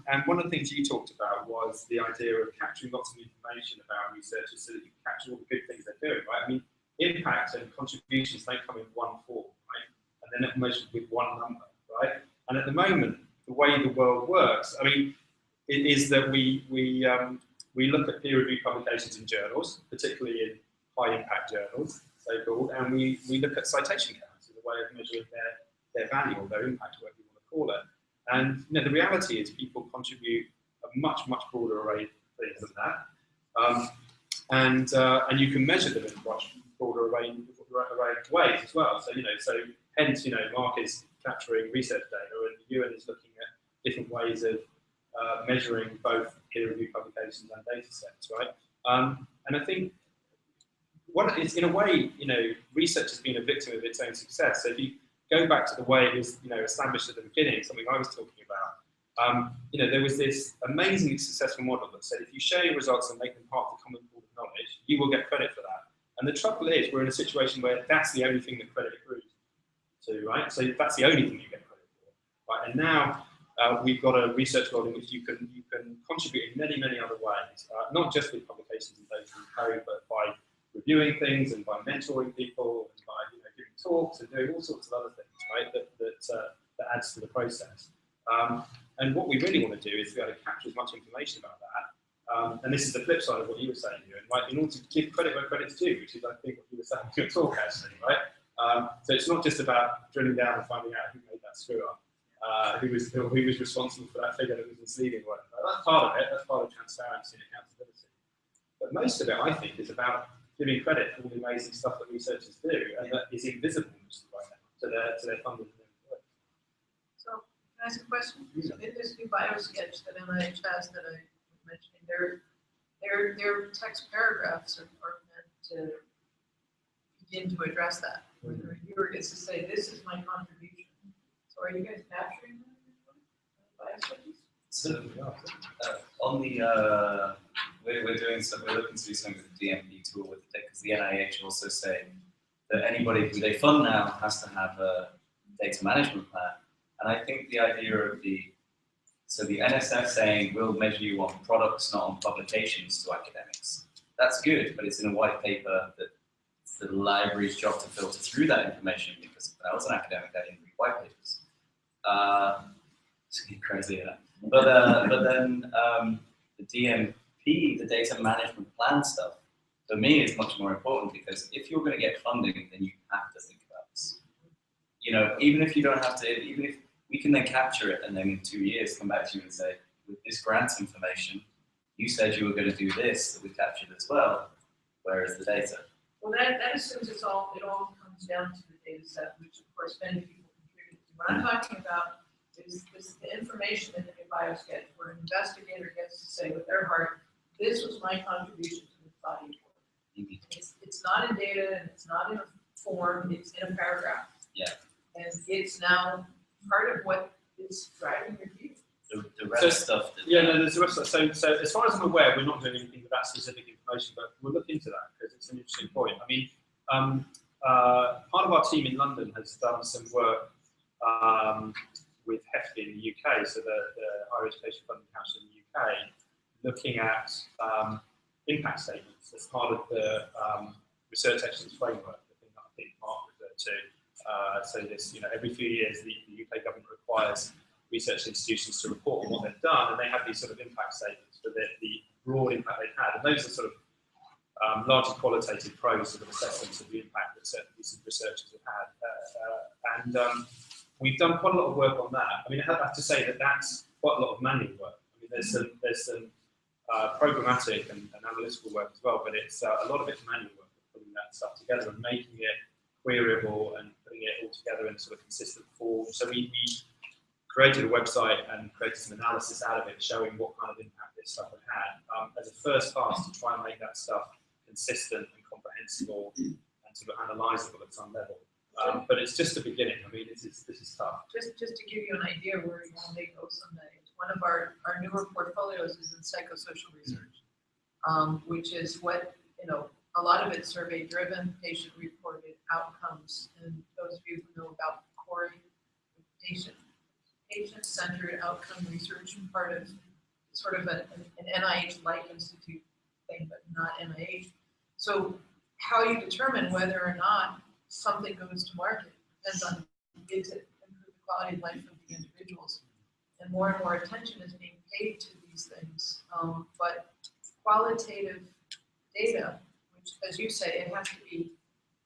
And one of the things you talked about was the idea of capturing lots of information about researchers so that you can capture all the good things they're doing, right? I mean, impact and contributions don't come in one form, right? And they're not measured with one number, right? And at the moment, the way the world works, I mean, it is that we look at peer-reviewed publications in journals, particularly in high-impact journals, so-called, and we look at citation counts as a way of measuring their value or their impact, whatever you want to call it. And you know, the reality is people contribute a much broader array of things than that, and you can measure them in a much broader array of ways as well. So you know, hence, you know, Mark is capturing research data, and Ewan is looking at different ways of measuring both peer-reviewed publications and data sets, right? And I think what is, in a way, you know, research has been a victim of its own success. So if you go back to the way it was, you know, established at the beginning, something I was talking about, you know, there was this amazingly successful model that said if you share your results and make them part of the common pool of knowledge, you will get credit for that. And the trouble is, we're in a situation where that's the only thing that credit accrues to, right? So that's the only thing you get credit for, right? And now we've got a research world in which you can contribute in many other ways, not just with publications and data and code, but by reviewing things and by mentoring people and by, you know, giving talks and doing all sorts of other things, right? That adds to the process. And what we really want to do is be able to capture as much information about that. And this is the flip side of what you were saying, Ewan, right? In order to give credit where credit's due, which is, I think, what you were saying in your talk, actually, right? So it's not just about drilling down and finding out who made that screw up, who was responsible for that figure that was misleading, whatever. That's part of it. That's part of transparency and accountability. But most of it, I think, is about giving credit for all the amazing stuff that researchers do, and that is invisible right now to their funders and their employees. So, can I ask a question? So in this new biosketch that NIH has that I was mentioning, their text paragraphs are meant to begin to address that. Where the reviewer gets to say, this is my contribution. So are you guys capturing that in the biosketches? So, on the, we're looking to do something with the DMP tool with the, because the NIH also say that anybody who they fund now has to have a data management plan. And I think the idea of the NSF saying we'll measure you on products, not on publications to academics. That's good, but it's in a white paper that it's the library's job to filter through that information, because when I was an academic, I didn't read white papers. It's getting crazy, yeah. But then the DMP, the data management plan stuff, for me is much more important, because if you're going to get funding, then you have to think about this. You know, even if you don't have to, even if we can then capture it and then in 2 years come back to you and say, with this grant information, you said you were going to do this that we captured as well. Where is the data? Well, that assumes it all comes down to the data set, which of course many people contribute to. What I'm talking about is the information in the new biosketch, where an investigator gets to say with their heart, this was my contribution to this body of work. It's not in data, and it's not in a form, it's in a paragraph. Yeah. And it's now part of what is driving review. The rest stuff. Yeah, no, there's the rest of that. So as far as I'm aware, we're not doing anything with that specific information, but we'll look into that because it's an interesting point. I mean, part of our team in London has done some work with HEFT in the UK, so the Higher Education Funding Council in the UK, looking at impact statements as part of the research excellence framework, the thing that I think Mark referred to. So this, every few years, the UK government requires research institutions to report on what they've done, and they have these sort of impact statements for the broad impact they've had. And those are sort of largely qualitative prose sort of assessments of the impact that certain pieces of researchers have had. We've done quite a lot of work on that. I mean, I have to say that that's quite a lot of manual work. I mean, there's some programmatic and analytical work as well, but it's a lot of it's manual work, putting that stuff together and making it queryable and putting it all together in sort of consistent form. So we created a website and created some analysis out of it, showing what kind of impact this stuff had as a first pass to try and make that stuff consistent and comprehensible and sort of analysable at some level. But it's just the beginning. I mean, this is tough. Just to give you an idea where we want to go someday, one of our newer portfolios is in psychosocial research, which is what, a lot of it's survey driven, patient reported outcomes. And those of you who know about CORE, patient-centered outcome research, and part of sort of an NIH-like institute thing, but not NIH. So how you determine whether or not something goes to market depends on, is it improve the quality of life of the individuals? And more attention is being paid to these things. But qualitative data, which, as you say, it has to be,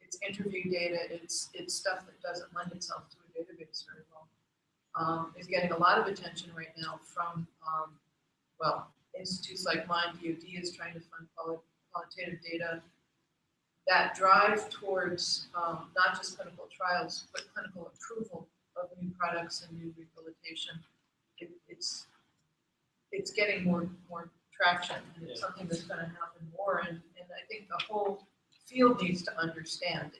it's interview data, it's stuff that doesn't lend itself to a database very well, is getting a lot of attention right now from, institutes like mine. DoD is trying to fund qualitative data that drive towards not just clinical trials, but clinical approval of new products and new rehabilitation. It's getting more traction, and it's something that's going to happen more. And I think the whole field needs to understand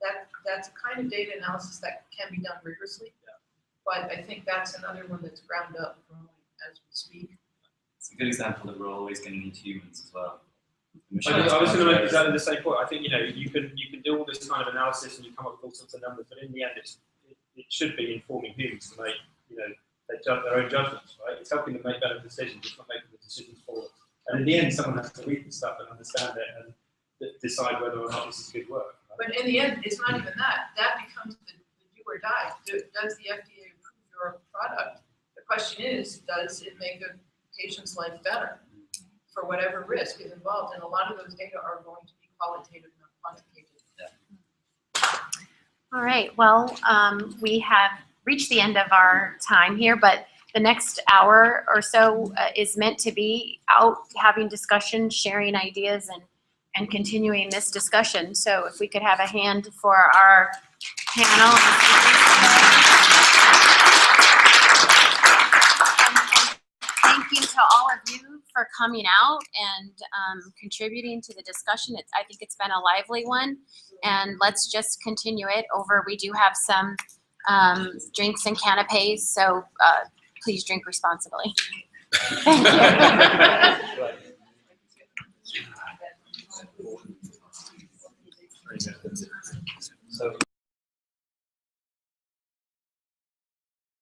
that that's a kind of data analysis that can be done rigorously. Yeah. But I think that's another one that's ground up growing as we speak. It's a good example that we're always going to need humans as well. I was going to make exactly the same point. I think you can do all this kind of analysis and you come up with all sorts of numbers, but in the end, it should be informing humans to make their own judgments, right? It's helping them make better decisions. It's not making the decisions for them. And in the end, someone has to read the stuff and understand it and decide whether or not this is good work. Right? But in the end, it's not even that. That becomes the do or die. Does the FDA approve your product? The question is, does it make a patient's life better for whatever risk is involved? And a lot of those data are going to be qualitative, not quantitative. All right, well, we have reached the end of our time here, but the next hour or so is meant to be out having discussions, sharing ideas, and continuing this discussion. So if we could have a hand for our panel. Thank you to all of you for coming out and contributing to the discussion. I think it's been a lively one, and let's just continue it over. We do have some drinks and canapes, so please drink responsibly. Thank you.